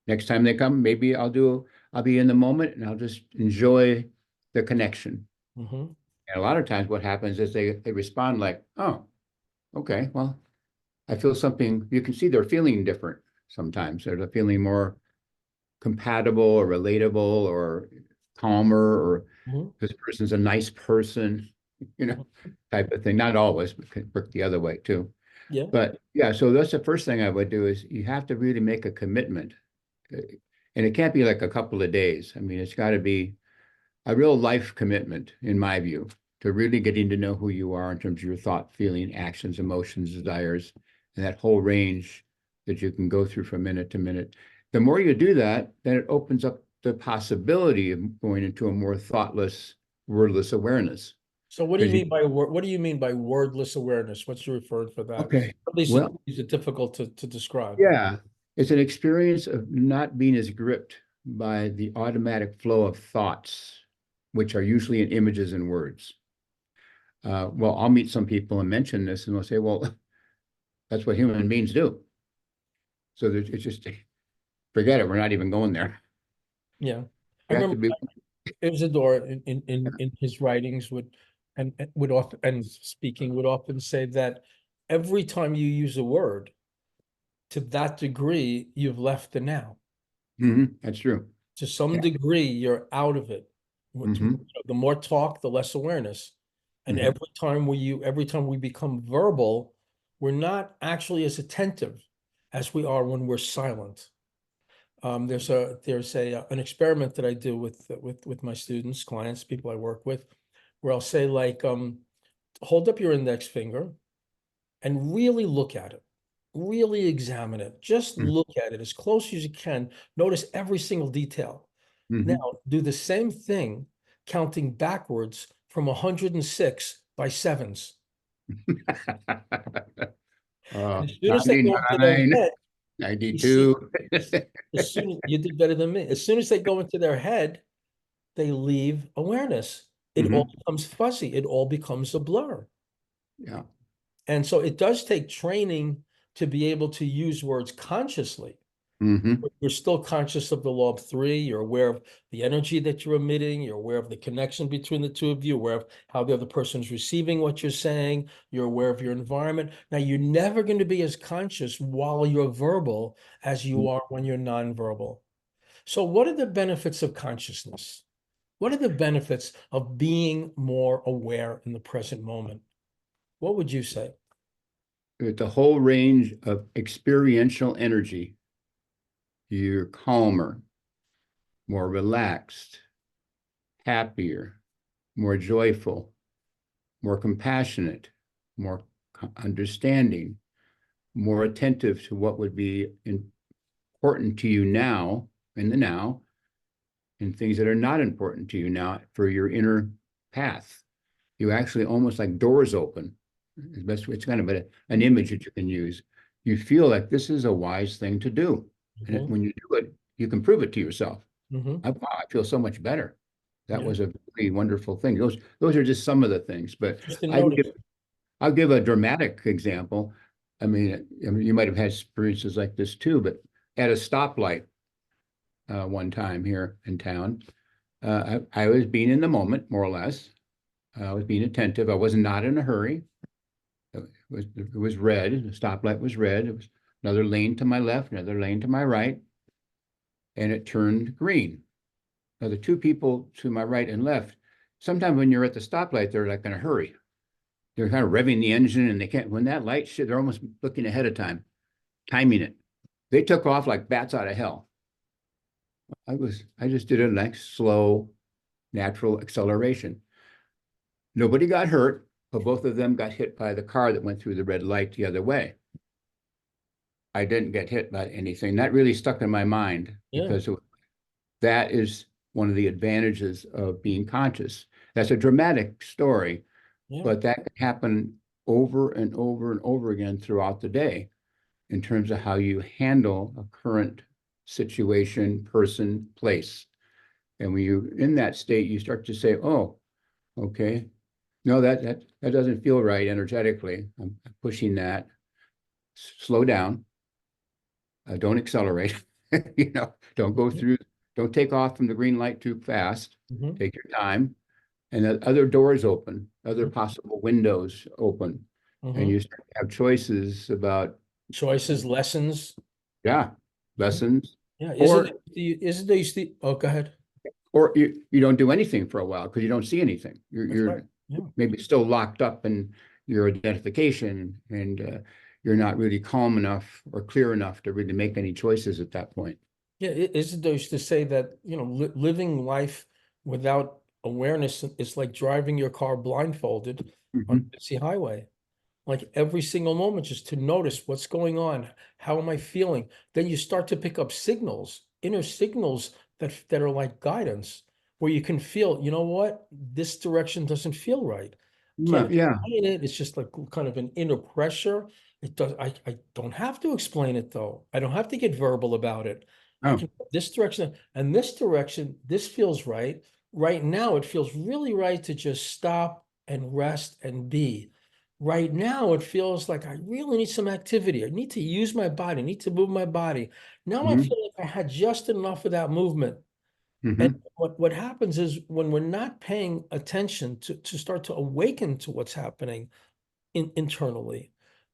Speaker 2: next time they come, maybe I'll be in the moment and I'll just enjoy the connection.
Speaker 1: Hmm.
Speaker 2: And a lot of times what happens is they respond like, oh, okay, well, I feel something. You can see they're feeling different sometimes. They're feeling more compatible or relatable or calmer or
Speaker 1: Hmm.
Speaker 2: this person's a nice person, type of thing. Not always, but can work the other way too.
Speaker 1: Yeah.
Speaker 2: But yeah, so that's the first thing I would do is you have to really make a commitment. And it can't be like a couple of days. I mean, it's got to be a real life commitment, in my view, to really getting to know who you are in terms of your thought, feeling, actions, emotions, desires, and that whole range that you can go through from minute to minute. The more you do that, then it opens up the possibility of going into a more thoughtless, wordless awareness.
Speaker 1: So what do you
Speaker 2: because
Speaker 1: mean by what do you mean by wordless awareness? What's your referred for that?
Speaker 2: okay,
Speaker 1: At least
Speaker 2: well,
Speaker 1: is it difficult to describe?
Speaker 2: yeah, it's an experience of not being as gripped by the automatic flow of thoughts, which are usually in images and words. Well, I'll meet some people and mention this, and they'll say, "Well, that's what human beings do." So it's just forget it. We're not even going there.
Speaker 1: Yeah. I
Speaker 2: You have
Speaker 1: remember
Speaker 2: to be.
Speaker 1: Isidore in his writings and would often and speaking would often say that every time you use a word, to that degree, you've left the now.
Speaker 2: That's true.
Speaker 1: To some
Speaker 2: Yeah.
Speaker 1: degree, you're out of it.
Speaker 2: hmm
Speaker 1: The more talk, the less awareness. And
Speaker 2: hmm
Speaker 1: every time we become verbal, we're not actually as attentive as we are when we're silent. There's an experiment that I do with my students, clients, people I work with, where I'll say like, hold up your index finger and really look at it, really examine it. Just look at it as close as you can. Notice every single detail. Now,
Speaker 2: hmm
Speaker 1: do the same thing, counting backwards from 106 by sevens. And as soon as they go into their
Speaker 2: 99,
Speaker 1: head, you see,
Speaker 2: 92.
Speaker 1: as soon as you did better than me, as soon as they go into their head, they leave awareness. It all
Speaker 2: hmm
Speaker 1: becomes fuzzy. It all becomes a blur.
Speaker 2: Yeah.
Speaker 1: And so it does take training to be able to use words consciously.
Speaker 2: hmm
Speaker 1: You're still conscious of the law of three. You're aware of the energy that you're emitting. You're aware of the connection between the two of you, aware of how the other person's receiving what you're saying. You're aware of your environment. Now, you're never going to be as conscious while you're verbal as you are when you're nonverbal. So, what are the benefits of consciousness? What are the benefits of being more aware in the present moment? What would you say?
Speaker 2: With the whole range of experiential energy, you're calmer, more relaxed, happier, more joyful, more compassionate, more understanding, more attentive to what would be important to you now, in the now, and things that are not important to you now for your inner path. You actually almost like doors open. It's kind of an image that you can use. You feel like this is a wise thing to do. And
Speaker 1: Mhm,
Speaker 2: when you do it, you can prove it to yourself.
Speaker 1: mhm.
Speaker 2: Wow, I feel so much better. That
Speaker 1: Yeah,
Speaker 2: was a really wonderful thing. Those are just some of the things, but
Speaker 1: just to
Speaker 2: I can
Speaker 1: notice.
Speaker 2: give I'll give a dramatic example. I mean, you might have had experiences like this too, but at a stoplight one time here in town, I was being in the moment, more or less. I was being attentive. I was not in a hurry. It was red. The stoplight was red. It was another lane to my left, another lane to my right, and it turned green. Now, the two people to my right and left, sometimes when you're at the stoplight, they're like in a hurry. They're kind of revving the engine and they can't, when that light shit, they're almost looking ahead of time, timing it. They took off like bats out of hell. I just did a nice, slow, natural acceleration. Nobody got hurt, but both of them got hit by the car that went through the red light the other way. I didn't get hit by anything. That really stuck in my mind
Speaker 1: Yeah,
Speaker 2: because that is one of the advantages of being conscious. That's a dramatic story,
Speaker 1: yeah,
Speaker 2: but that can happen over and over and over again throughout the day in terms of how you handle a current situation, person, place. And when you're in that state, you start to say, oh, okay, no, that doesn't feel right energetically. I'm pushing that. Slow down. Don't accelerate. Don't go through. Don't take off from the green light too fast.
Speaker 1: mhm,
Speaker 2: Take your time, and then other doors open, other
Speaker 1: mhm,
Speaker 2: possible windows open, and
Speaker 1: mhm.
Speaker 2: you start to have choices about,
Speaker 1: Choices, lessons.
Speaker 2: yeah,
Speaker 1: Mhm.
Speaker 2: lessons,
Speaker 1: Yeah,
Speaker 2: or
Speaker 1: isn't there oh, go ahead.
Speaker 2: you don't do anything for a while because you don't see anything.
Speaker 1: That's
Speaker 2: You're
Speaker 1: right. Yeah.
Speaker 2: maybe still locked up in your identification, and you're not really calm enough or clear enough to really make any choices at that point.
Speaker 1: Yeah, isn't there used to say that, living life without awareness is like driving your car blindfolded on
Speaker 2: Mhm.
Speaker 1: a busy highway. Like every single moment, just to notice what's going on. How am I feeling? Then you start to pick up signals, inner signals that are like guidance. where you can feel, you know what, this direction doesn't feel right. Can't
Speaker 2: Yeah.
Speaker 1: explain it. It's just like kind of an inner pressure. It does. I don't have to explain it though. I don't have to get verbal about it. I
Speaker 2: Oh.
Speaker 1: can this direction and this direction. This feels right. Right now, it feels really right to just stop and rest and be. Right now, it feels like I really need some activity. I need to use my body. I need to move my body. Now I
Speaker 2: Mm-hmm.
Speaker 1: feel like I had just enough of that movement. And
Speaker 2: Mm-hmm.
Speaker 1: what happens is when we're not paying attention to start to awaken to what's happening internally,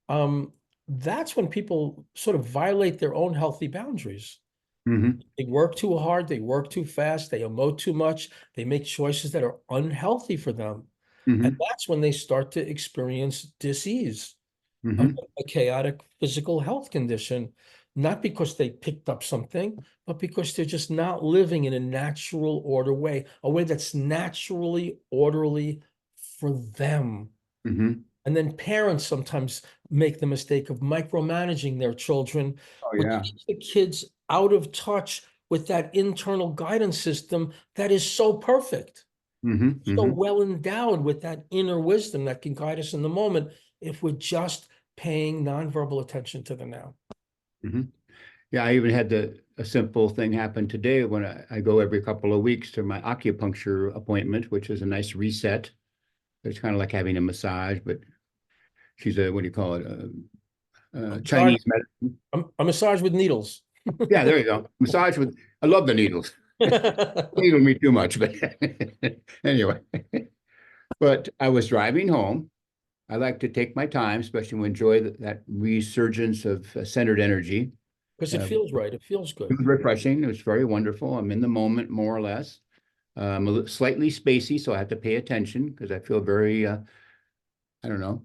Speaker 1: um, that's when people sort of violate their own healthy boundaries.
Speaker 2: Mm-hmm.
Speaker 1: They work too hard, they work too fast, they emote too much, they make choices that are unhealthy for them. And
Speaker 2: Mm-hmm.
Speaker 1: that's when they start to experience dis-ease,
Speaker 2: Mm-hmm.
Speaker 1: a chaotic physical health condition, not because they picked up something, but because they're just not living in a natural order way, a way that's naturally orderly for them.
Speaker 2: Mm-hmm.
Speaker 1: And then parents sometimes make the mistake of micromanaging their children,
Speaker 2: Oh
Speaker 1: which
Speaker 2: yeah.
Speaker 1: keeps the kids out of touch with that internal guidance system that is so perfect,
Speaker 2: Mm-hmm.
Speaker 1: so
Speaker 2: Mm-hmm.
Speaker 1: well endowed with that inner wisdom that can guide us in the moment if we're just paying nonverbal attention to the now.
Speaker 2: Mm-hmm. Yeah, I even had a simple thing happen today when I go every couple of weeks to my acupuncture appointment, which is a nice reset. It's kind of like having a massage, but she's a, what do you call it?
Speaker 1: Massage,
Speaker 2: Chinese medicine.
Speaker 1: a massage with needles.
Speaker 2: Yeah, there you go. Massage with, I love the needles. Needle me too much, but anyway. But I was driving home. I like to take my time, especially to enjoy that resurgence of centered energy.
Speaker 1: Because it
Speaker 2: Uh,
Speaker 1: feels right. It feels
Speaker 2: it
Speaker 1: good.
Speaker 2: was refreshing. It was very wonderful. I'm in the moment, more or less. I'm slightly spacey, so I have to pay attention because I feel very, I don't know,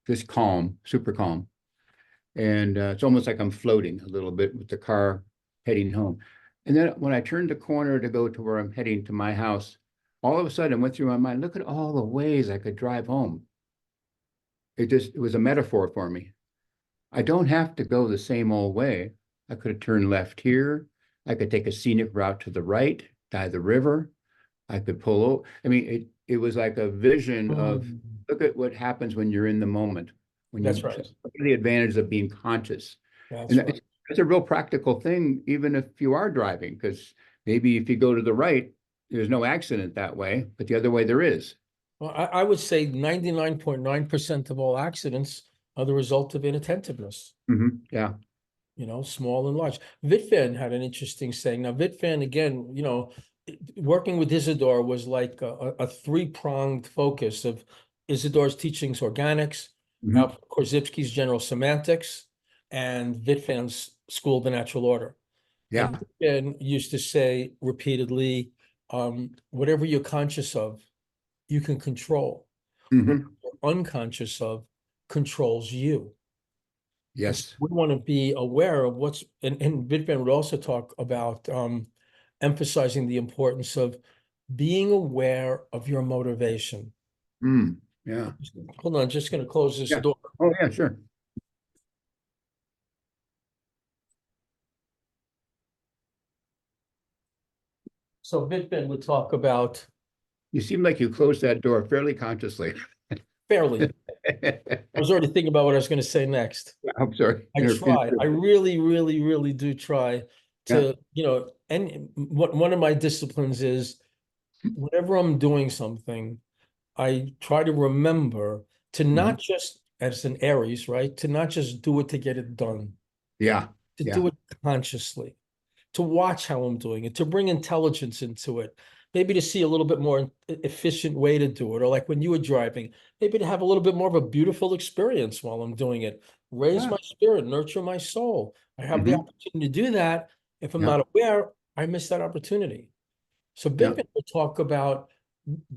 Speaker 2: just calm, super calm. And it's almost like I'm floating a little bit with the car heading home. And then when I turned the corner to go to where I'm heading to my house, all of a sudden it went through my mind, look at all the ways I could drive home. It was a metaphor for me. I don't have to go the same old way. I could have turned left here. I could take a scenic route to the right, by the river. I could pull over. I mean, it was like a vision of
Speaker 1: Mm,
Speaker 2: look at what happens when you're in the moment, when
Speaker 1: that's
Speaker 2: you
Speaker 1: right.
Speaker 2: look at the advantage of being conscious. And
Speaker 1: That's right.
Speaker 2: it's a real practical thing, even if you are driving, because maybe if you go to the right, there's no accident that way, but the other way there is.
Speaker 1: Well, I would say 99.9% of all accidents are the result of inattentiveness,
Speaker 2: Yeah.
Speaker 1: small and large. Wittgenstein had an interesting saying. Now, Wittgenstein, again, working with Isidore was like a three-pronged focus of Isidore's teachings, organics,
Speaker 2: Hmm.
Speaker 1: Korzybski's general semantics, and Wittgenstein's School of the Natural Order.
Speaker 2: Yeah.
Speaker 1: And Wittgenstein used to say repeatedly, whatever you're conscious of, you can control. What
Speaker 2: Hmm.
Speaker 1: you're unconscious of controls you. And so
Speaker 2: Yes.
Speaker 1: we want to be aware of and Wittgenstein would also talk about emphasizing the importance of being aware of your motivation.
Speaker 2: Yeah.
Speaker 1: Hold on, just going to close this
Speaker 2: Yeah.
Speaker 1: door.
Speaker 2: Oh, yeah, sure.
Speaker 1: So Wittgenstein would talk about
Speaker 2: You seem like you closed that door fairly consciously.
Speaker 1: fairly. I was already thinking about what I was going to say next.
Speaker 2: I'm sorry.
Speaker 1: I try. I really, really, really do try
Speaker 2: Yeah.
Speaker 1: to, and one of my disciplines is whenever I'm doing something, I try to remember to
Speaker 2: Mhm.
Speaker 1: not just, as an Aries, right? To not just do it to get it done,
Speaker 2: Yeah.
Speaker 1: to
Speaker 2: Yeah.
Speaker 1: do it consciously, to watch how I'm doing it, to bring intelligence into it, maybe to see a little bit more efficient way to do it, or like when you were driving, maybe to have a little bit more of a beautiful experience while I'm doing it, raise
Speaker 2: Yeah.
Speaker 1: my spirit, nurture my soul. I have the
Speaker 2: Hmm.
Speaker 1: opportunity to do that. If I'm
Speaker 2: Yeah.
Speaker 1: not aware, I miss that opportunity. So
Speaker 2: Yeah.
Speaker 1: Bittman will talk about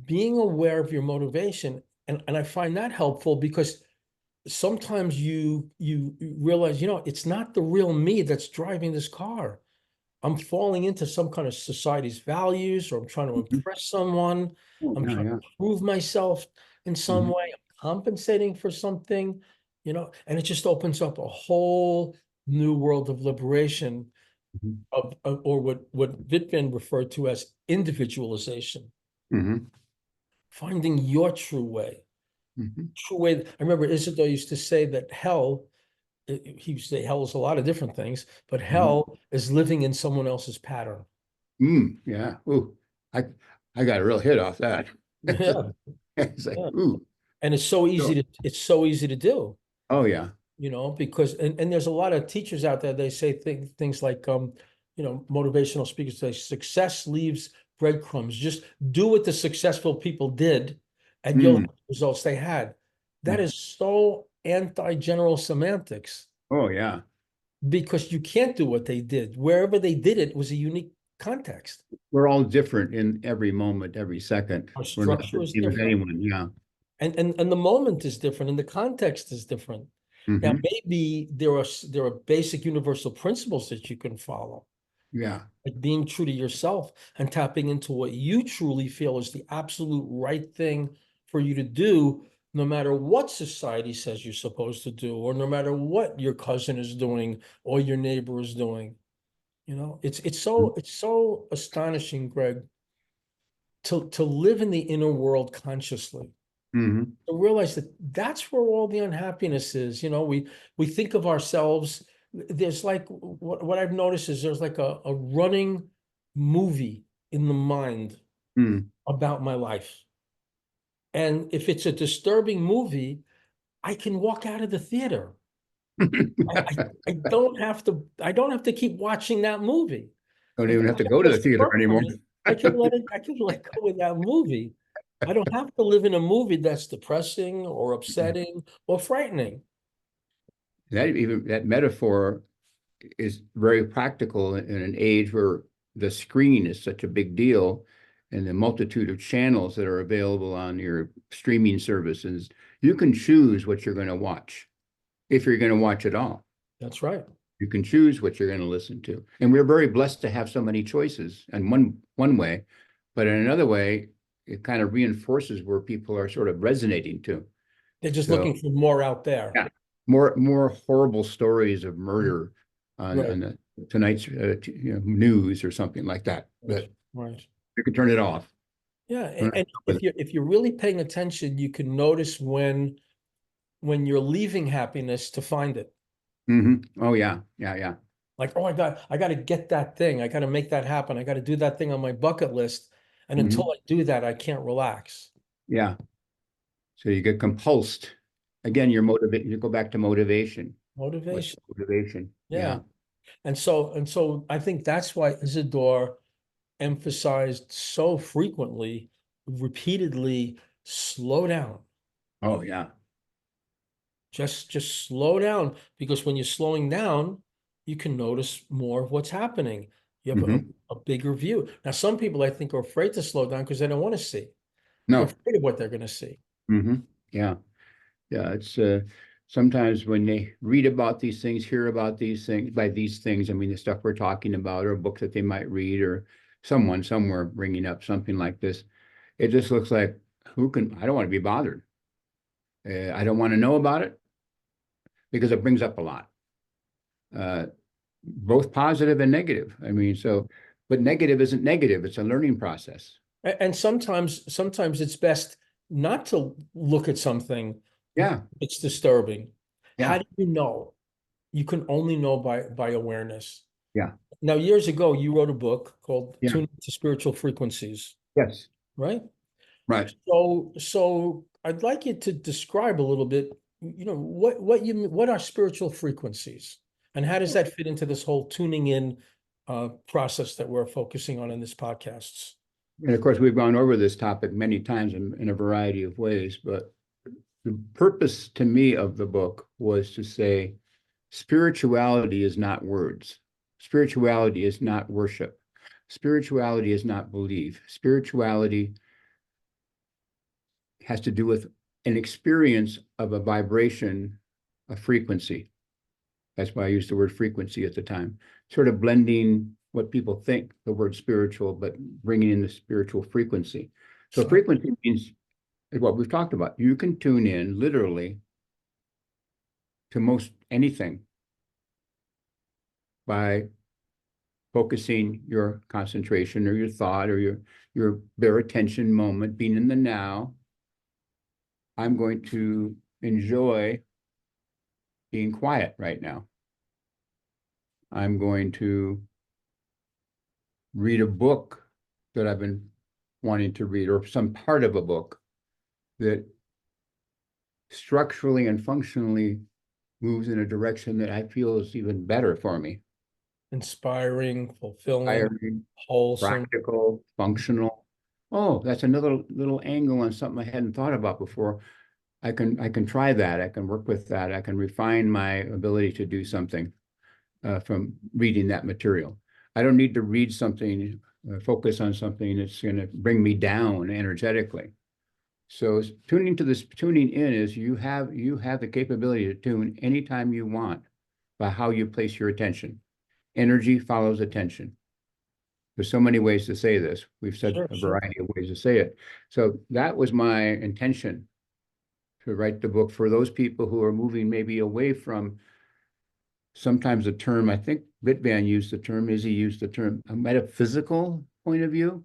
Speaker 1: being aware of your motivation. And I find that helpful because sometimes you realize, it's not the real me that's driving this car. I'm falling into some kind of society's values, or I'm trying to
Speaker 2: Mhm.
Speaker 1: impress someone.
Speaker 2: Oh,
Speaker 1: I'm
Speaker 2: yeah.
Speaker 1: trying
Speaker 2: Yeah.
Speaker 1: to prove myself in some
Speaker 2: Hmm.
Speaker 1: way. I'm compensating for something, and it just opens up a whole new world of liberation
Speaker 2: Mhm.
Speaker 1: or what Wittman referred to as individualization,
Speaker 2: Mhm.
Speaker 1: finding your true way.
Speaker 2: Mhm.
Speaker 1: True way. I remember Isidore used to say that hell, he used to say hell is a lot of different things, but
Speaker 2: Mhm.
Speaker 1: hell is living in someone else's pattern.
Speaker 2: Yeah. Ooh, I I got a real hit off that. It's like,
Speaker 1: Yeah,
Speaker 2: it's like
Speaker 1: yeah.
Speaker 2: ooh.
Speaker 1: And
Speaker 2: So-
Speaker 1: it's so easy to do,
Speaker 2: Oh yeah.
Speaker 1: because and there's a lot of teachers out there, they say things like motivational speakers say success leaves breadcrumbs. Just do what the successful people did and you'll have
Speaker 2: Mm.
Speaker 1: the results they had. That
Speaker 2: Yeah.
Speaker 1: is so anti-general semantics
Speaker 2: Oh yeah.
Speaker 1: because you can't do what they did. Wherever they did it was a unique context.
Speaker 2: We're all different in every moment, every second.
Speaker 1: Our
Speaker 2: We're not
Speaker 1: structure
Speaker 2: the
Speaker 1: is
Speaker 2: same as
Speaker 1: different.
Speaker 2: anyone. Yeah.
Speaker 1: And the moment is different and the context is different. Now,
Speaker 2: Hmm.
Speaker 1: maybe there are basic universal principles that you can follow,
Speaker 2: Yeah.
Speaker 1: like being true to yourself and tapping into what you truly feel is the absolute right thing for you to do, no matter what society says you're supposed to do, or no matter what your cousin is doing or your neighbor is doing. It's so astonishing, Greg, to live in the inner world consciously,
Speaker 2: Hmm.
Speaker 1: to realize that that's where all the unhappiness is. We think of ourselves. There's like what I've noticed is there's like a running movie in the mind
Speaker 2: Mm.
Speaker 1: about my life. And if it's a disturbing movie, I can walk out of the theater. I, I, I don't have to keep watching that movie.
Speaker 2: Don't
Speaker 1: If
Speaker 2: even
Speaker 1: that
Speaker 2: have to go to the
Speaker 1: doesn't
Speaker 2: theater
Speaker 1: work for
Speaker 2: anymore.
Speaker 1: me, I can let go of that movie. I don't have to live in a movie that's depressing or upsetting or frightening.
Speaker 2: That metaphor is very practical in an age where the screen is such a big deal and the multitude of channels that are available on your streaming services. You can choose what you're going to watch if you're going to watch it all.
Speaker 1: That's right.
Speaker 2: You can choose what you're going to listen to. And we're very blessed to have so many choices in one way, but in another way, it kind of reinforces where people are sort of resonating to.
Speaker 1: They're just
Speaker 2: So
Speaker 1: looking for more out there.
Speaker 2: yeah, more horrible stories of murder
Speaker 1: Right.
Speaker 2: on the tonight's news or something like that.
Speaker 1: Right.
Speaker 2: But
Speaker 1: Right.
Speaker 2: you can turn it off.
Speaker 1: Yeah.
Speaker 2: Turn
Speaker 1: And
Speaker 2: it off with
Speaker 1: if you're really paying attention, you can notice when you're leaving happiness to find it.
Speaker 2: Oh yeah, yeah, yeah.
Speaker 1: Like, oh, I got to get that thing. I got to make that happen. I got to do that thing on my bucket list. And until
Speaker 2: Hmm.
Speaker 1: I do that, I can't relax.
Speaker 2: Yeah. So you get compulsed. Again, you're motivated. You go back to motivation. What's
Speaker 1: Motivation.
Speaker 2: motivation?
Speaker 1: Yeah.
Speaker 2: Yeah.
Speaker 1: And so I think that's why Isidore emphasized so frequently, repeatedly, slow down.
Speaker 2: Oh yeah.
Speaker 1: Just slow down because when you're slowing down, you can notice more of what's happening. You have a,
Speaker 2: Hmm.
Speaker 1: a bigger view. Now, some people I think are afraid to slow down because they don't want to see. They're
Speaker 2: No.
Speaker 1: afraid of what they're going to see.
Speaker 2: Hmm. Yeah. Yeah. It's sometimes when they read about these things, hear about these things, by these things, I mean the stuff we're talking about, or books that they might read, or someone somewhere bringing up something like this, it just looks like who can? I don't want to be bothered. I don't want to know about it because it brings up a lot, uh, both positive and negative. I mean, so, but negative isn't negative. It's a learning process.
Speaker 1: And sometimes it's best not to look at something
Speaker 2: Yeah.
Speaker 1: it's disturbing. How
Speaker 2: Yeah.
Speaker 1: do you know? You can only know by awareness.
Speaker 2: Yeah.
Speaker 1: Now, years ago, you wrote a book called
Speaker 2: Yeah.
Speaker 1: Tune to Spiritual Frequencies,
Speaker 2: Yes.
Speaker 1: right?
Speaker 2: Right.
Speaker 1: So I'd like you to describe a little bit, what are spiritual frequencies, and how does that fit into this whole tuning in process that we're focusing on in this podcasts?
Speaker 2: And of course, we've gone over this topic many times in a variety of ways, but the purpose to me of the book was to say spirituality is not words. Spirituality is not worship. Spirituality is not belief. Spirituality has to do with an experience of a vibration, a frequency. That's why I used the word frequency at the time, sort of blending what people think the word spiritual, but bringing in the spiritual frequency. So
Speaker 1: So,
Speaker 2: frequency means is what we've talked about. You can tune in literally to most anything by focusing your concentration or your thought or your bare attention moment, being in the now. I'm going to enjoy being quiet right now. I'm going to read a book that I've been wanting to read, or some part of a book that structurally and functionally moves in a direction that I feel is even better for me.
Speaker 1: Inspiring, fulfilling,
Speaker 2: Inspiring,
Speaker 1: wholesome.
Speaker 2: practical, functional. Oh, that's another little angle on something I hadn't thought about before. I can try that. I can work with that. I can refine my ability to do something from reading that material. I don't need to read something, focus on something that's going to bring me down energetically. So tuning in is you have the capability to tune anytime you want by how you place your attention. Energy follows attention. There's so many ways to say this. We've said
Speaker 1: Sure,
Speaker 2: a
Speaker 1: sure.
Speaker 2: variety of ways to say it. So that was my intention to write the book for those people who are moving maybe away from sometimes the term, I think Wittmann used the term, Izzy used the term, a metaphysical point of view,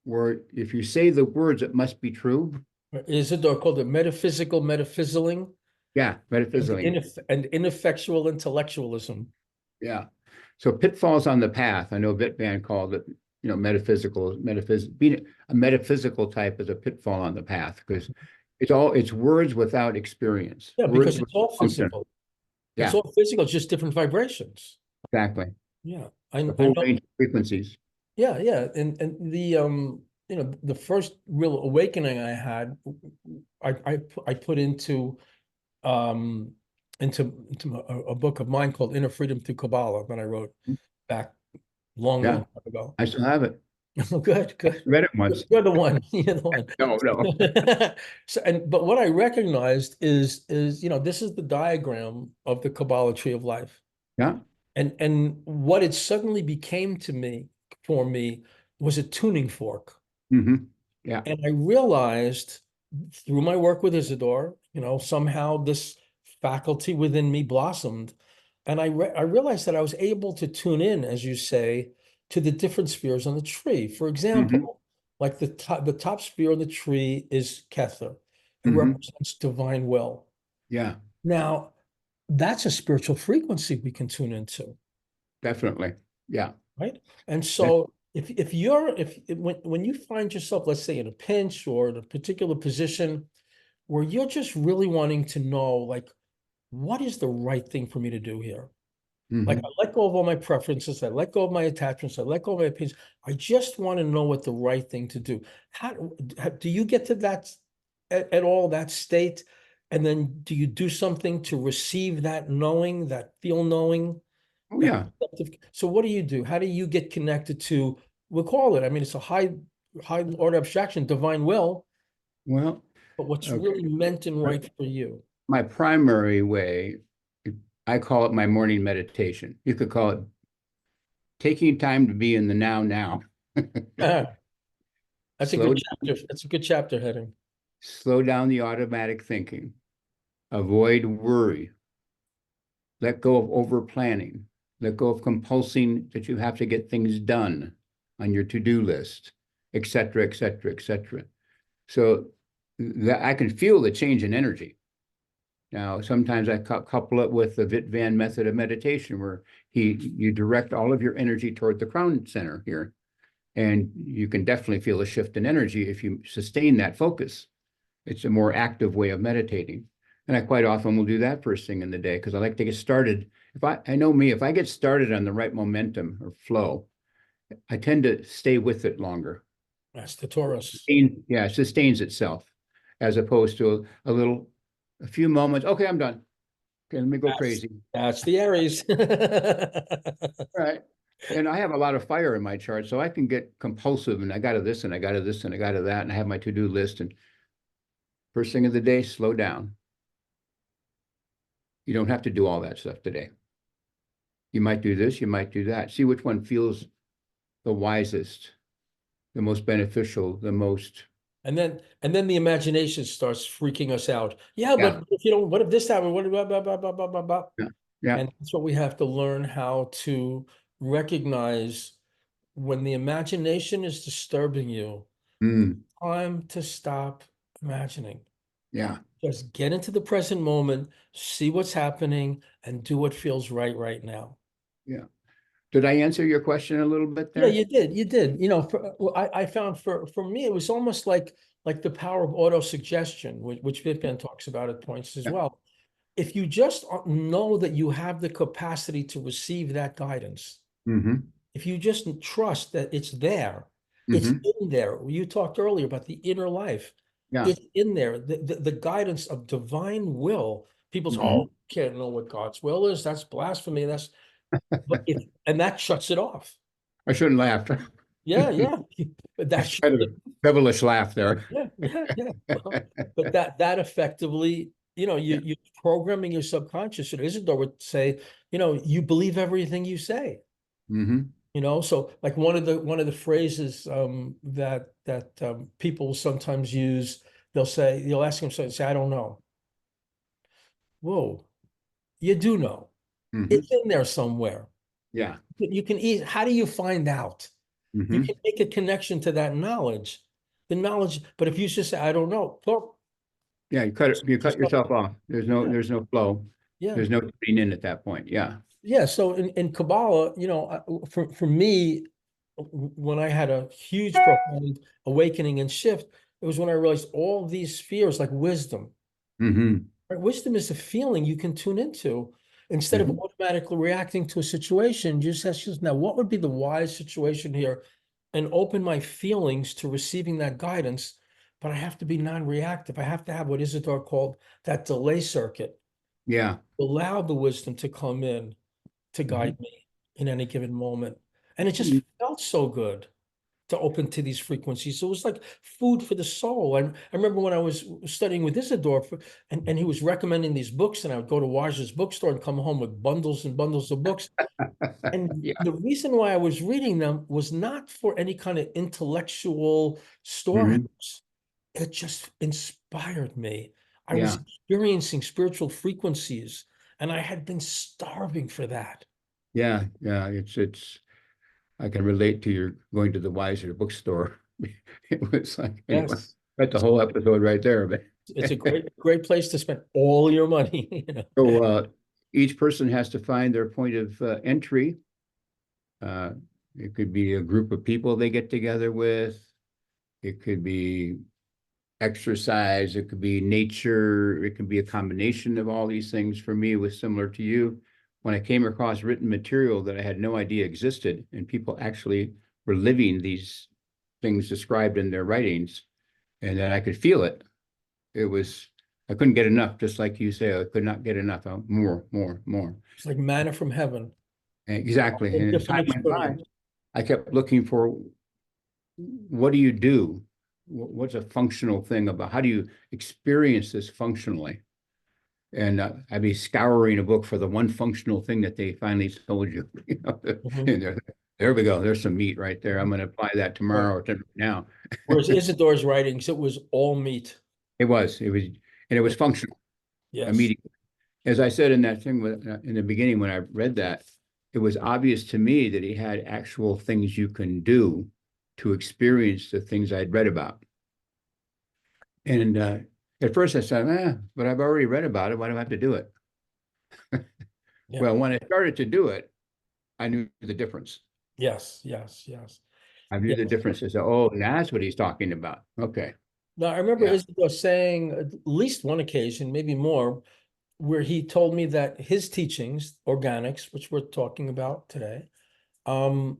Speaker 2: where if you say the words, it must be true.
Speaker 1: Isidore called it metaphysical,
Speaker 2: Yeah,
Speaker 1: and,
Speaker 2: metaphysically.
Speaker 1: and ineffectual intellectualism.
Speaker 2: Yeah. So pitfalls on the path. I know Wittmann called it, being a metaphysical type is a pitfall on the path because it's words without experience.
Speaker 1: Yeah,
Speaker 2: Words
Speaker 1: because it's
Speaker 2: without
Speaker 1: all
Speaker 2: function.
Speaker 1: physical. It's
Speaker 2: Yeah,
Speaker 1: all physical, it's just different vibrations.
Speaker 2: exactly.
Speaker 1: Yeah,
Speaker 2: The
Speaker 1: I
Speaker 2: whole
Speaker 1: know.
Speaker 2: range of frequencies.
Speaker 1: Yeah, yeah, and the the first real awakening I had, I put um into a book of mine called Inner Freedom Through Kabbalah that I wrote back long
Speaker 2: Yeah,
Speaker 1: time ago.
Speaker 2: I still have it.
Speaker 1: Oh, good, good.
Speaker 2: Read it once.
Speaker 1: You're the one. You're the one.
Speaker 2: No, no.
Speaker 1: So, but what I recognized is this is the diagram of the Kabbalah tree of life.
Speaker 2: Yeah.
Speaker 1: And what it suddenly became for me was a tuning fork.
Speaker 2: Mm-hmm. Yeah.
Speaker 1: And I realized through my work with Isidore, somehow this faculty within me blossomed. And I realized that I was able to tune in, as you say, to the different spheres on the tree. For
Speaker 2: Mm-hmm.
Speaker 1: example, like the top sphere on the tree is Kether. It
Speaker 2: Mm-hmm.
Speaker 1: represents divine will.
Speaker 2: Yeah,
Speaker 1: Now, that's a spiritual frequency we can tune into.
Speaker 2: definitely. Yeah.
Speaker 1: Right. And
Speaker 2: That,
Speaker 1: so when you find yourself, let's say, in a pinch or in a particular position where you're just really wanting to know, like, what is the right thing for me to do here? Like,
Speaker 2: mm-hmm.
Speaker 1: I let go of all my preferences, I let go of my attachments, I let go of my opinions. I just want to know what the right thing to do. How do you get to that at all, that state? And then do you do something to receive that knowing, that feel knowing?
Speaker 2: Oh, yeah.
Speaker 1: So what do you do? How do you get connected to, we'll call it, I mean, it's a high order abstraction, divine will,
Speaker 2: Well,
Speaker 1: but what's
Speaker 2: okay.
Speaker 1: really meant and right for you?
Speaker 2: My primary way, I call it my morning meditation. You could call it taking time to be in the now.
Speaker 1: Ah, that's a
Speaker 2: Slow
Speaker 1: good
Speaker 2: down,
Speaker 1: chapter. That's a good chapter heading.
Speaker 2: slow down the automatic thinking. Avoid worry. Let go of over planning. Let go of compulsing that you have to get things done on your to-do list, et cetera, et cetera, et cetera. So that I can feel the change in energy. Now, sometimes I couple it with the Wittmann method of meditation, where you direct all of your energy toward the crown center here. And you can definitely feel a shift in energy if you sustain that focus. It's a more active way of meditating. And I quite often will do that first thing in the day because I like to get started. I know me, if I get started on the right momentum or flow, I tend to stay with it longer.
Speaker 1: That's the Taurus.
Speaker 2: Yeah, it sustains itself as opposed to a few moments. Okay, I'm done. Okay, let me go
Speaker 1: That's,
Speaker 2: crazy.
Speaker 1: that's the Aries.
Speaker 2: All right. And I have a lot of fire in my chart, so I can get compulsive and I got to this and I got to this and I got to that. And I have my to-do list. And first thing of the day, slow down. You don't have to do all that stuff today. You might do this, you might do that. See which one feels the wisest, the most beneficial, the most.
Speaker 1: And then the imagination starts freaking us out. Yeah,
Speaker 2: Yeah,
Speaker 1: but if what if this happened? What blah, blah, blah, blah, blah, blah, blah.
Speaker 2: yeah, yeah.
Speaker 1: And that's what we have to learn how to recognize when the imagination is disturbing you,
Speaker 2: Mm,
Speaker 1: time to stop imagining.
Speaker 2: yeah.
Speaker 1: Just get into the present moment, see what's happening, and do what feels right now.
Speaker 2: Yeah. Did I answer your question a little bit
Speaker 1: Yeah,
Speaker 2: there?
Speaker 1: you did. You did. You know, I found for me, it was almost like the power of auto suggestion, which Vipan talks about at points as
Speaker 2: Yeah.
Speaker 1: well. If you just know that you have the capacity to receive that guidance,
Speaker 2: Mm-hmm.
Speaker 1: if you just trust that it's
Speaker 2: Mm-hmm.
Speaker 1: in there. You talked earlier about the inner life.
Speaker 2: Yeah.
Speaker 1: It's in there. The guidance of divine will. People say,
Speaker 2: Mm-hmm.
Speaker 1: "Oh, you can't know what God's will is. That's blasphemy." And that shuts it off.
Speaker 2: I shouldn't laugh.
Speaker 1: Yeah, yeah. But
Speaker 2: I
Speaker 1: that
Speaker 2: had a devilish laugh there.
Speaker 1: yeah. Well, but that effectively,
Speaker 2: Yeah.
Speaker 1: you're programming your subconscious. And Isidore would say, you believe everything you say.
Speaker 2: Mm-hmm.
Speaker 1: So like one of the phrases that people sometimes use, you'll ask them something, say, I don't know. Whoa, you do know.
Speaker 2: Mm-hmm.
Speaker 1: It's in there somewhere.
Speaker 2: Yeah.
Speaker 1: You can how do you find out? You
Speaker 2: Mm-hmm.
Speaker 1: can make a connection to that knowledge. The knowledge, but if you just say, I don't know, well,
Speaker 2: Yeah. You cut
Speaker 1: just go.
Speaker 2: yourself off.
Speaker 1: Yeah,
Speaker 2: There's no flow.
Speaker 1: yeah.
Speaker 2: There's no getting in at that point. Yeah.
Speaker 1: Yeah, so in Kabbalah, for me, when I had a huge profound awakening and shift, it was when I realized all these spheres, like wisdom,
Speaker 2: Mm-hmm.
Speaker 1: right? Wisdom is a feeling you can tune into instead of
Speaker 2: Mm-hmm.
Speaker 1: automatically reacting to a situation. Just ask yourself, now, what would be the wise situation here? And open my feelings to receiving that guidance. But I have to be non-reactive. I have to have what Isidore called that delay circuit,
Speaker 2: Yeah.
Speaker 1: allow the wisdom to come in to
Speaker 2: Mm-hmm.
Speaker 1: guide me in any given moment. And it just
Speaker 2: Mm-hmm.
Speaker 1: felt so good to open to these frequencies. So it was like food for the soul. And I remember when I was studying with Isidore, and he was recommending these books, and I would go to Waj's bookstore and come home with bundles and bundles of books. And
Speaker 2: Yeah.
Speaker 1: the reason why I was reading them was not for any kind of intellectual
Speaker 2: Mm-hmm.
Speaker 1: storehouse. It just inspired me. I was
Speaker 2: Yeah.
Speaker 1: experiencing spiritual frequencies, and I had been starving for that.
Speaker 2: Yeah. Yeah. It's I can relate to your going to the Wiser bookstore. It was like, anyway,
Speaker 1: Yes.
Speaker 2: that's the whole episode right there. But
Speaker 1: It's a great place to spend all your money.
Speaker 2: so each person has to find their point of entry. Uh, it could be a group of people they get together with. It could be exercise. It could be nature. It could be a combination of all these things. For me, it was similar to you. When I came across written material that I had no idea existed, and people actually were living these things described in their writings, and that I could feel it. It was, I couldn't get enough, just like you say, I could not get enough. More, more, more.
Speaker 1: It's like manna from heaven.
Speaker 2: Exactly.
Speaker 1: A
Speaker 2: And as
Speaker 1: different
Speaker 2: time went by,
Speaker 1: experience.
Speaker 2: I kept looking for what do you do? What's a functional thing about how do you experience this functionally? And I'd be scouring a book for the one functional thing that they finally told you.
Speaker 1: Mhm.
Speaker 2: And there we go. There's some meat right there. I'm going to apply that
Speaker 1: Right.
Speaker 2: tomorrow or now.
Speaker 1: Whereas Isidore's writings, it was all meat.
Speaker 2: And it was functional
Speaker 1: Yes.
Speaker 2: immediately. As I said in that thing in the beginning when I read that, it was obvious to me that he had actual things you can do to experience the things I'd read about. And at first I said, but I've already read about it. Why do I have to do it?
Speaker 1: Yeah.
Speaker 2: Well, when I started to do it, I knew the difference.
Speaker 1: Yes. Yes. Yes.
Speaker 2: I knew the
Speaker 1: Yes.
Speaker 2: difference. I said, oh, that's what he's talking about. Okay.
Speaker 1: Now, I remember
Speaker 2: Yeah.
Speaker 1: Isidore saying at least one occasion, maybe more, where he told me that his teachings, organics, which we're talking about today, um,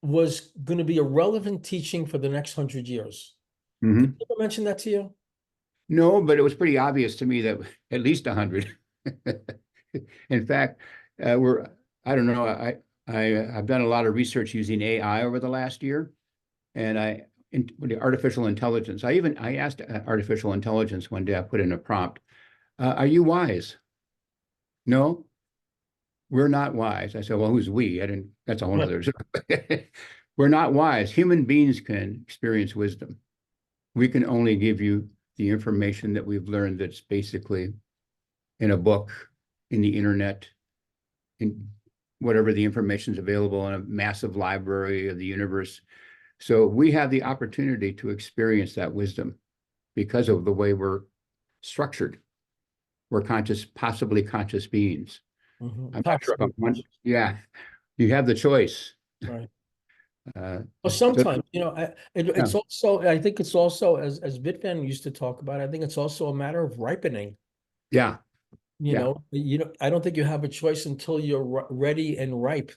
Speaker 1: was going to be a relevant teaching for the next 100 years. Did
Speaker 2: Hmm.
Speaker 1: he ever mention that to you?
Speaker 2: No, but it was pretty obvious to me that at least 100. In fact, we're, I don't know, I've done a lot of research using AI over the last year, and with the artificial intelligence, I asked artificial intelligence one day, I put in a prompt, are you wise? No, we're not wise. I said, well, who's we? That's a whole
Speaker 1: Right.
Speaker 2: other. We're not wise. Human beings can experience wisdom. We can only give you the information that we've learned that's basically in a book, in the internet, in whatever the information is available in a massive library of the universe. So we have the opportunity to experience that wisdom because of the way we're structured. We're conscious, possibly conscious beings. I'm not sure if I'm one. Yeah, you have the choice.
Speaker 1: Right.
Speaker 2: Uh,
Speaker 1: Well,
Speaker 2: so,
Speaker 1: sometimes, it's
Speaker 2: yeah,
Speaker 1: also, I think it's also, as Vitvan used to talk about, I think it's also a matter of ripening.
Speaker 2: yeah, yeah.
Speaker 1: I don't think you have a choice until you're ready and ripe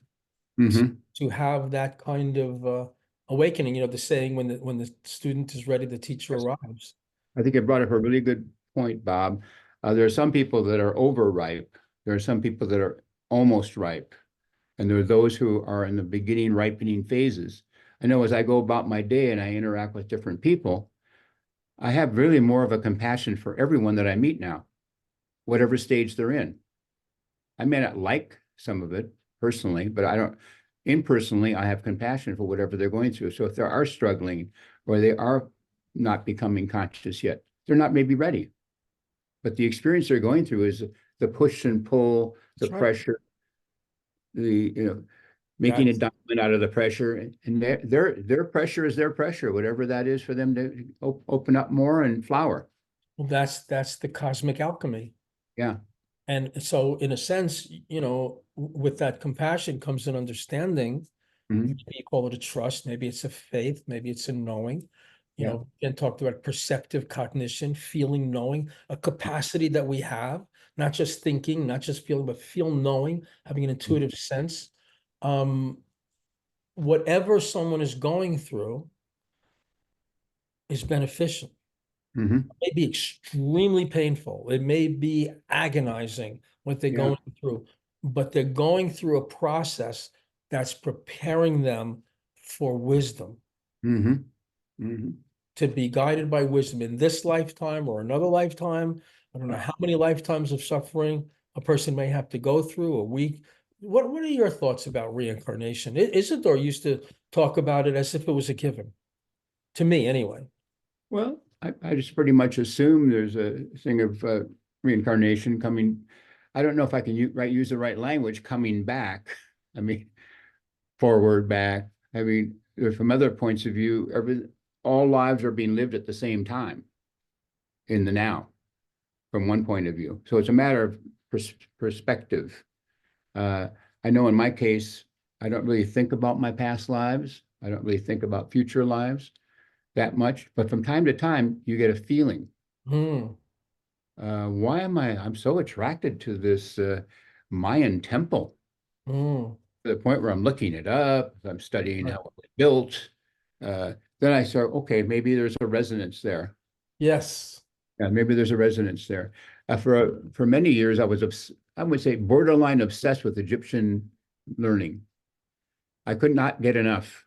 Speaker 2: Hmm.
Speaker 1: to have that kind of awakening. The saying, when the student is ready, the teacher arrives.
Speaker 2: I think it brought up a really good point, Bob. There are some people that are overripe. There are some people that are almost ripe. And there are those who are in the beginning ripening phases. I know as I go about my day and I interact with different people, I have really more of a compassion for everyone that I meet now, whatever stage they're in. I may not like some of it personally, but impersonally, I have compassion for whatever they're going through. So if they are struggling or they are not becoming conscious yet, they're not maybe ready. But the experience they're going through is the push and pull, the
Speaker 1: That's right.
Speaker 2: pressure, making a
Speaker 1: That's
Speaker 2: diamond out of the pressure, and their pressure is their pressure, whatever that is for them to open up more and flower.
Speaker 1: well, that's the cosmic alchemy.
Speaker 2: Yeah.
Speaker 1: And so, in a sense, with that compassion comes an understanding.
Speaker 2: Mhm.
Speaker 1: Maybe you call it a trust, maybe it's a faith, maybe it's a knowing.
Speaker 2: Yeah.
Speaker 1: And talked about perceptive cognition, feeling, knowing, a capacity that we have, not just thinking, not just feeling, but feel, knowing, having an intuitive sense. Whatever someone is going through is beneficial.
Speaker 2: Hmm.
Speaker 1: It may be extremely painful. It may be agonizing what they're
Speaker 2: Yeah.
Speaker 1: going through, but they're going through a process that's preparing them for wisdom,
Speaker 2: Hmm. Hmm.
Speaker 1: to be guided by wisdom in this lifetime or another lifetime. I don't know how many lifetimes of suffering a person may have to go through a week. What are your thoughts about reincarnation? Isidore used to talk about it as if it was a given, to me anyway.
Speaker 2: Well, I just pretty much assume there's a thing of reincarnation coming. I don't know if I can use the right language, coming back. I mean, forward, back. I mean, from other points of view, all lives are being lived at the same time in the now, from one point of view. So it's a matter of perspective. Uh, I know in my case, I don't really think about my past lives. I don't really think about future lives that much. But from time to time, you get a feeling.
Speaker 1: Hmm.
Speaker 2: Why am I'm so attracted to this Mayan temple
Speaker 1: Hmm.
Speaker 2: to the point where I'm looking it up, I'm studying
Speaker 1: Right.
Speaker 2: how it was built. Then I start, okay, maybe there's a resonance there.
Speaker 1: Yes.
Speaker 2: Yeah, maybe there's a resonance there. For many years, I would say borderline obsessed with Egyptian learning. I could not get enough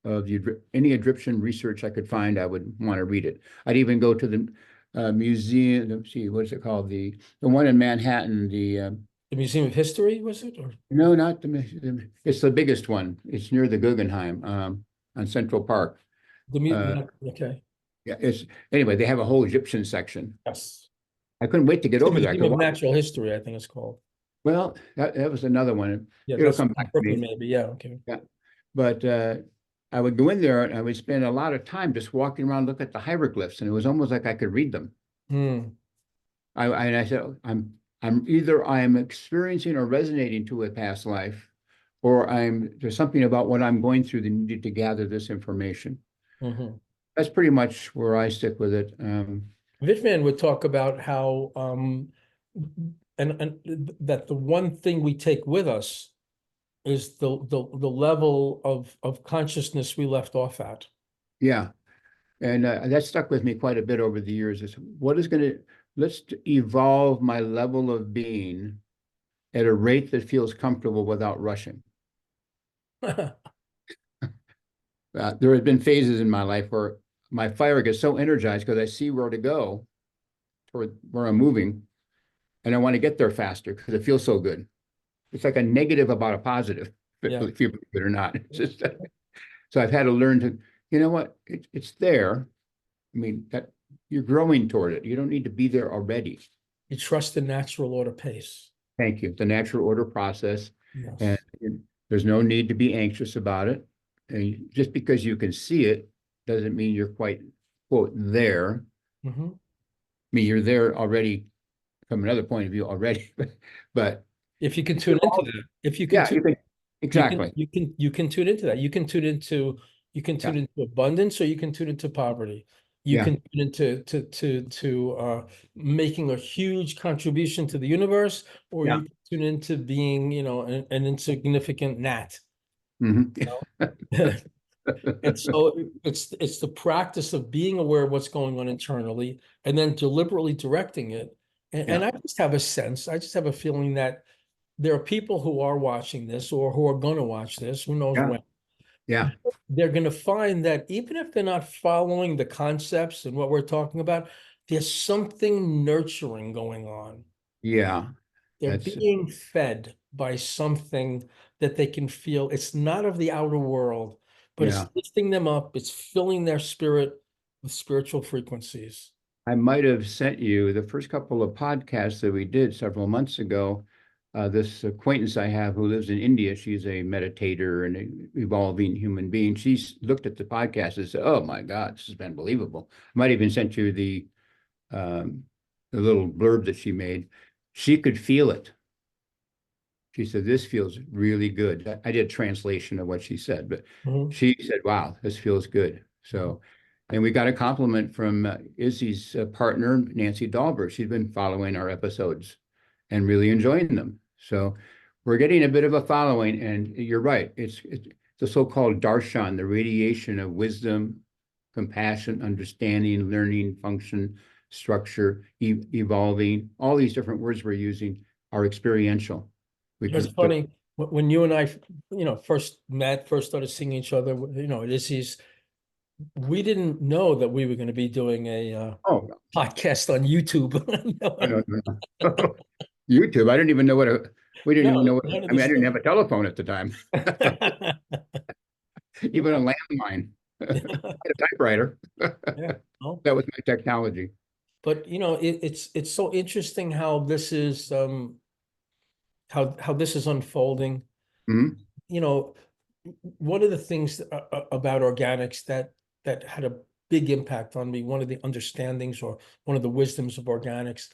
Speaker 2: of any Egyptian research I could find. I would want to read it. I'd even go to the museum. Let's see, what is it called? The one in Manhattan.
Speaker 1: The Museum of History, was it? Or
Speaker 2: No, not the museum. It's the biggest one. It's near the Guggenheim on Central Park.
Speaker 1: okay.
Speaker 2: Yeah, it's anyway. They have a whole Egyptian section.
Speaker 1: Yes.
Speaker 2: I couldn't wait to get
Speaker 1: The
Speaker 2: over there. I
Speaker 1: Museum
Speaker 2: could
Speaker 1: of
Speaker 2: walk.
Speaker 1: Natural History, I think it's called.
Speaker 2: Well, that was another one.
Speaker 1: Yeah,
Speaker 2: It'll
Speaker 1: that's
Speaker 2: come
Speaker 1: in
Speaker 2: back to
Speaker 1: Brooklyn,
Speaker 2: me.
Speaker 1: maybe. Yeah, okay.
Speaker 2: Yeah. But I would go in there and I would spend a lot of time just walking around, look at the hieroglyphs, and it was almost like I could read them.
Speaker 1: Hmm.
Speaker 2: And I said, I'm either I am experiencing or resonating to a past life, or there's something about what I'm going through that needed to gather this information.
Speaker 1: Hmm.
Speaker 2: That's pretty much where I stick with it.
Speaker 1: Vitman would talk about how and that the one thing we take with us is the level of consciousness we left off at.
Speaker 2: Yeah. And that stuck with me quite a bit over the years. Is let's evolve my level of being at a rate that feels comfortable without rushing. There have been phases in my life where my fire gets so energized because I see where to go toward where I'm moving, and I want to get there faster because it feels so good. It's like a negative about a positive,
Speaker 1: Yeah.
Speaker 2: if you believe it or not. It's just, so I've had to learn to, you know what, it's there. I mean, that you're growing toward it. You don't need to be there already.
Speaker 1: You trust the natural order pace.
Speaker 2: Thank you. The natural order process. And
Speaker 1: Yes.
Speaker 2: there's no need to be anxious about it. And just because you can see it doesn't mean you're quite, quote, there.
Speaker 1: Mhm.
Speaker 2: I mean, you're there already from another point of view already, but
Speaker 1: If you can tune into that, if you can
Speaker 2: yeah,
Speaker 1: tune,
Speaker 2: you can,
Speaker 1: you can,
Speaker 2: exactly.
Speaker 1: you can tune into that. You can
Speaker 2: Yeah,
Speaker 1: tune into abundance, or you can tune into poverty. You
Speaker 2: yeah,
Speaker 1: can tune into making a huge contribution to the universe, or
Speaker 2: yeah.
Speaker 1: you can tune into being, an insignificant gnat.
Speaker 2: Mhm.
Speaker 1: And so it's the practice of being aware of what's going on internally and then deliberately directing it. And
Speaker 2: Yeah,
Speaker 1: I just have a sense, I just have a feeling that there are people who are watching this or who are going to watch this, who knows
Speaker 2: yeah,
Speaker 1: when.
Speaker 2: yeah,
Speaker 1: They're going to find that even if they're not following the concepts and what we're talking about, there's something nurturing going on.
Speaker 2: yeah.
Speaker 1: They're
Speaker 2: That's,
Speaker 1: being fed by something that they can feel. It's not of the outer world, but it's
Speaker 2: yeah.
Speaker 1: lifting them up. It's filling their spirit with spiritual frequencies.
Speaker 2: I might have sent you the first couple of podcasts that we did several months ago. This acquaintance I have who lives in India, she's a meditator and an evolving human being. She's looked at the podcast and said, "Oh my God, this has been unbelievable." I might even sent you um, the little blurb that she made. She could feel it. She said, "This feels really good." I did a translation of what she said, but
Speaker 1: Mhm.
Speaker 2: she said, "Wow, this feels good."
Speaker 1: Mhm.
Speaker 2: So, and we got a compliment from Izzy's partner, Nancy Dahlberg. She's been following our episodes and really enjoying them. So, we're getting a bit of a following. And you're right. It's the so-called darshan, the radiation of wisdom, compassion, understanding, learning, function, structure, evolving. All these different words we're using are experiential. We
Speaker 1: It's
Speaker 2: can,
Speaker 1: funny when you and I, first met, first started seeing each other, this is, we didn't know that we were going to be doing a
Speaker 2: oh,
Speaker 1: podcast on YouTube.
Speaker 2: no, no, no. YouTube. I didn't even know we didn't even know
Speaker 1: No,
Speaker 2: what,
Speaker 1: none of
Speaker 2: I mean,
Speaker 1: this
Speaker 2: I didn't
Speaker 1: stuff.
Speaker 2: have a telephone at the time, even a
Speaker 1: No.
Speaker 2: landline. I had a typewriter.
Speaker 1: Yeah. No.
Speaker 2: That was my technology.
Speaker 1: But it's so interesting how this is how this is unfolding.
Speaker 2: Mhm.
Speaker 1: You know, one of the things about organics that had a big impact on me, one of the understandings or one of the wisdoms of organics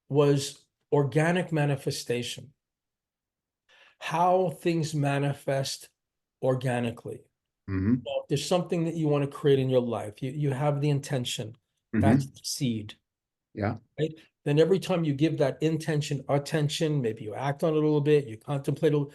Speaker 1: was organic manifestation, how things manifest organically.
Speaker 2: Mhm.
Speaker 1: If there's something that you want to create in your life, you have the intention, that's
Speaker 2: Mhm.
Speaker 1: the seed,
Speaker 2: Yeah.
Speaker 1: right? Then every time you give that intention attention, maybe you act on it a little bit, you contemplate a little,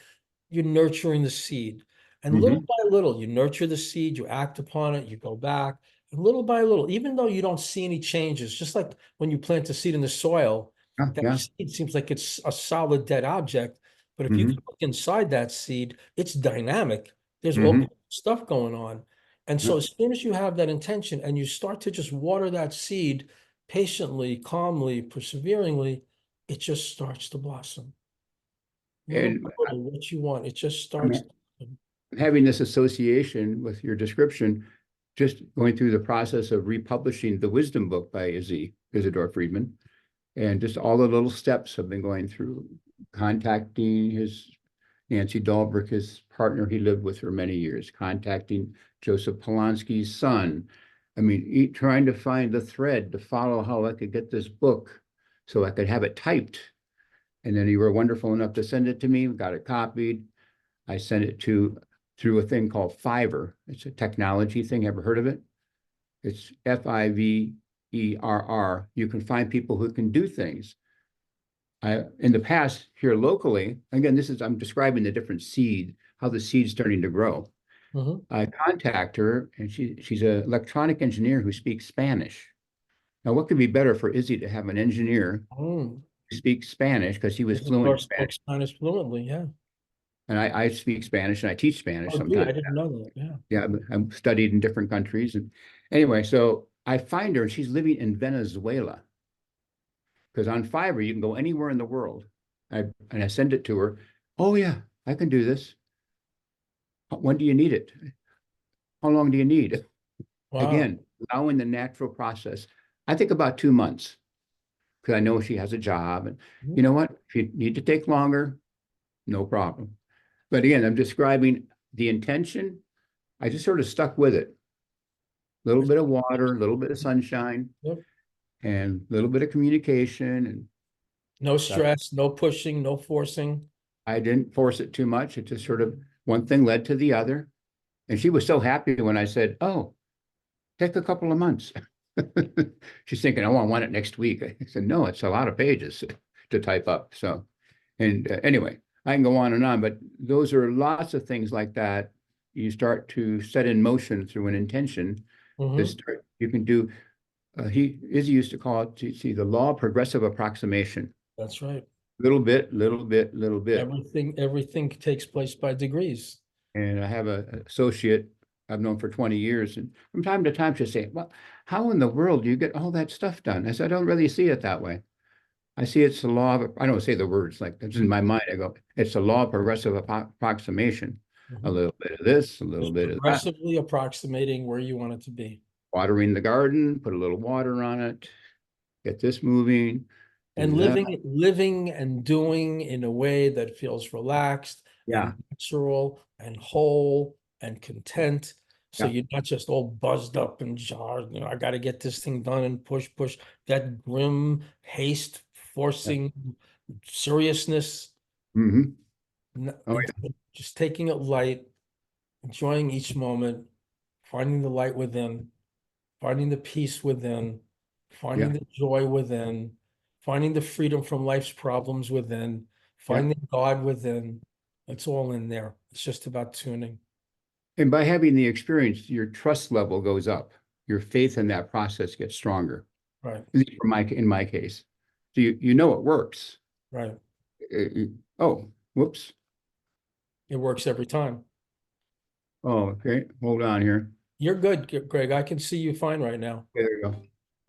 Speaker 1: you're nurturing the seed. And little
Speaker 2: Mhm.
Speaker 1: by little, you nurture the seed, you act upon it, you go back, and little by little, even though you don't see any changes, just like when you plant a seed in the soil,
Speaker 2: Yeah.
Speaker 1: that
Speaker 2: Yeah.
Speaker 1: seed seems like it's a solid dead object. But if you can
Speaker 2: Mhm.
Speaker 1: look inside that seed, it's dynamic. There's all kinds
Speaker 2: Mhm.
Speaker 1: of stuff going on. And
Speaker 2: Yeah.
Speaker 1: so as soon as you have that intention and you start to just water that seed patiently, calmly, perseveringly, it just starts to blossom. Little
Speaker 2: And
Speaker 1: by little, what you want, it just starts.
Speaker 2: I'm having this association with your description, just going through the process of republishing the Wisdom book by Isidore Friedman. And just all the little steps I've been going through, contacting his Nancy Dahlberg, his partner, he lived with for many years, contacting Joseph Polanski's son. I mean, trying to find the thread to follow how I could get this book so I could have it typed. And then you were wonderful enough to send it to me, got it copied. I sent it to through a thing called Fiverr. It's a technology thing. Ever heard of it? It's Fiverr. You can find people who can do things. In the past here locally, again, I'm describing the different seed, how the seed's starting to grow.
Speaker 1: Mhm.
Speaker 2: I contact her and she's an electronic engineer who speaks Spanish. Now, what could be better for Izzy to have an engineer
Speaker 1: Mm.
Speaker 2: who speaks Spanish because he was fluent
Speaker 1: Isidore
Speaker 2: in
Speaker 1: spoke
Speaker 2: Spanish.
Speaker 1: Spanish fluently, yeah.
Speaker 2: And I speak Spanish and I teach Spanish
Speaker 1: Oh, do you?
Speaker 2: sometimes.
Speaker 1: I didn't know that, yeah.
Speaker 2: Yeah, I'm studied in different countries. And anyway, so I find her and she's living in Venezuela because on Fiverr, you can go anywhere in the world. And I send it to her. Oh, yeah, I can do this. When do you need it? How long do you need?
Speaker 1: Wow.
Speaker 2: Again, allowing the natural process. I think about 2 months because I know she has a job. And you
Speaker 1: Mhm.
Speaker 2: know what? If you need to take longer, no problem. But again, I'm describing the intention. I just sort of stuck with it. A little bit of water, a little bit of sunshine,
Speaker 1: Yep.
Speaker 2: and a little bit of communication. And
Speaker 1: No stress, no pushing, no forcing.
Speaker 2: I didn't force it too much. It just sort of one thing led to the other. And she was so happy when I said, "Oh, take a couple of months." She's thinking, "Oh, I want it next week." I said, "No, it's a lot of pages to type up." So, and anyway, I can go on and on, but those are lots of things like that. You start to set in motion through an intention. You can do, Izzy used to call it, the law of progressive approximation.
Speaker 1: That's right.
Speaker 2: Little bit, little bit, little bit.
Speaker 1: Everything takes place by degrees.
Speaker 2: And I have an associate I've known for 20 years. And from time to time, she'll say, "Well, how in the world do you get all that stuff done?" I said, "I don't really see it that way. I see it's the law of," I don't say the words like that's in my mind. I go, "It's the law of progressive approximation. A little bit of this, a little bit of that.
Speaker 1: Progressively approximating where you want it to be.
Speaker 2: Watering the garden, put a little water on it, get this moving.
Speaker 1: And living and doing in a way that feels relaxed,
Speaker 2: Yeah,
Speaker 1: and natural and whole and content. So
Speaker 2: Yeah.
Speaker 1: you're not just all buzzed up and jarred, I got to get this thing done and push, that grim haste, forcing seriousness.
Speaker 2: hmm Oh,
Speaker 1: Just taking it light, enjoying each moment, finding the light within, finding the peace within, finding
Speaker 2: Yeah.
Speaker 1: the joy within, finding the freedom from life's problems within, finding God within. It's all in there. It's just about tuning.
Speaker 2: And by having the experience, your trust level goes up. Your faith in that process gets stronger.
Speaker 1: Right,
Speaker 2: In my case, so you know it works.
Speaker 1: right.
Speaker 2: Oh, whoops.
Speaker 1: It works every time.
Speaker 2: Oh, okay. Hold on here.
Speaker 1: You're good, Greg. I can see you fine right now.
Speaker 2: There you go. I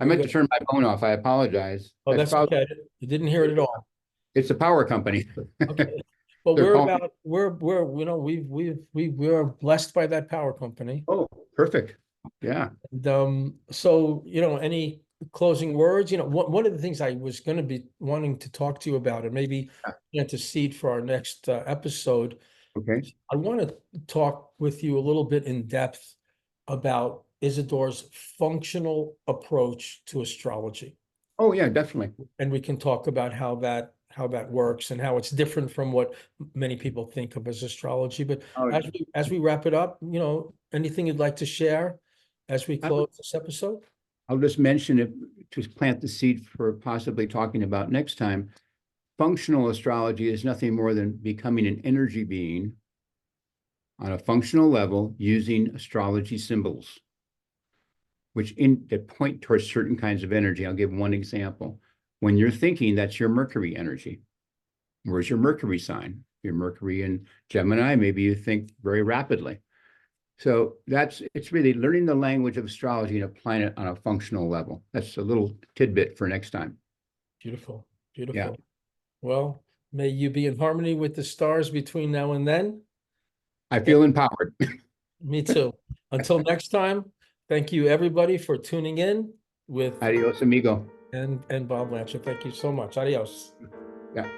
Speaker 1: You're
Speaker 2: meant to
Speaker 1: good.
Speaker 2: turn my phone off. I apologize.
Speaker 1: Oh, that's
Speaker 2: probably,
Speaker 1: okay. You didn't hear it at all.
Speaker 2: it's a power company.
Speaker 1: Okay. Well,
Speaker 2: They're calling.
Speaker 1: we're blessed by that power company.
Speaker 2: Oh, perfect. Yeah.
Speaker 1: And so, any closing words? One of the things I was going to be wanting to talk to you about, and maybe plant a seed for our next episode.
Speaker 2: Okay.
Speaker 1: I want to talk with you a little bit in depth about Isidore's functional approach to astrology.
Speaker 2: Oh, yeah, definitely.
Speaker 1: And we can talk about how that works and how it's different from what many people think of as astrology. But
Speaker 2: Oh,
Speaker 1: as we wrap it up, anything you'd like to share as we close this episode?
Speaker 2: I'll just mention it to plant the seed for possibly talking about next time. Functional astrology is nothing more than becoming an energy being on a functional level using astrology symbols, that point towards certain kinds of energy. I'll give one example. When you're thinking, that's your Mercury energy. Where's your Mercury sign? Your Mercury in Gemini, maybe you think very rapidly. So it's really learning the language of astrology and applying it on a functional level. That's a little tidbit for next time.
Speaker 1: Beautiful, beautiful.
Speaker 2: Yeah.
Speaker 1: Well, may you be in harmony with the stars between now and then.
Speaker 2: I feel empowered.
Speaker 1: Me too. Until next time, thank you everybody for tuning in with
Speaker 2: Adios, amigo.
Speaker 1: and Bob Blanchard. Thank you so much. Adios.
Speaker 2: Yeah.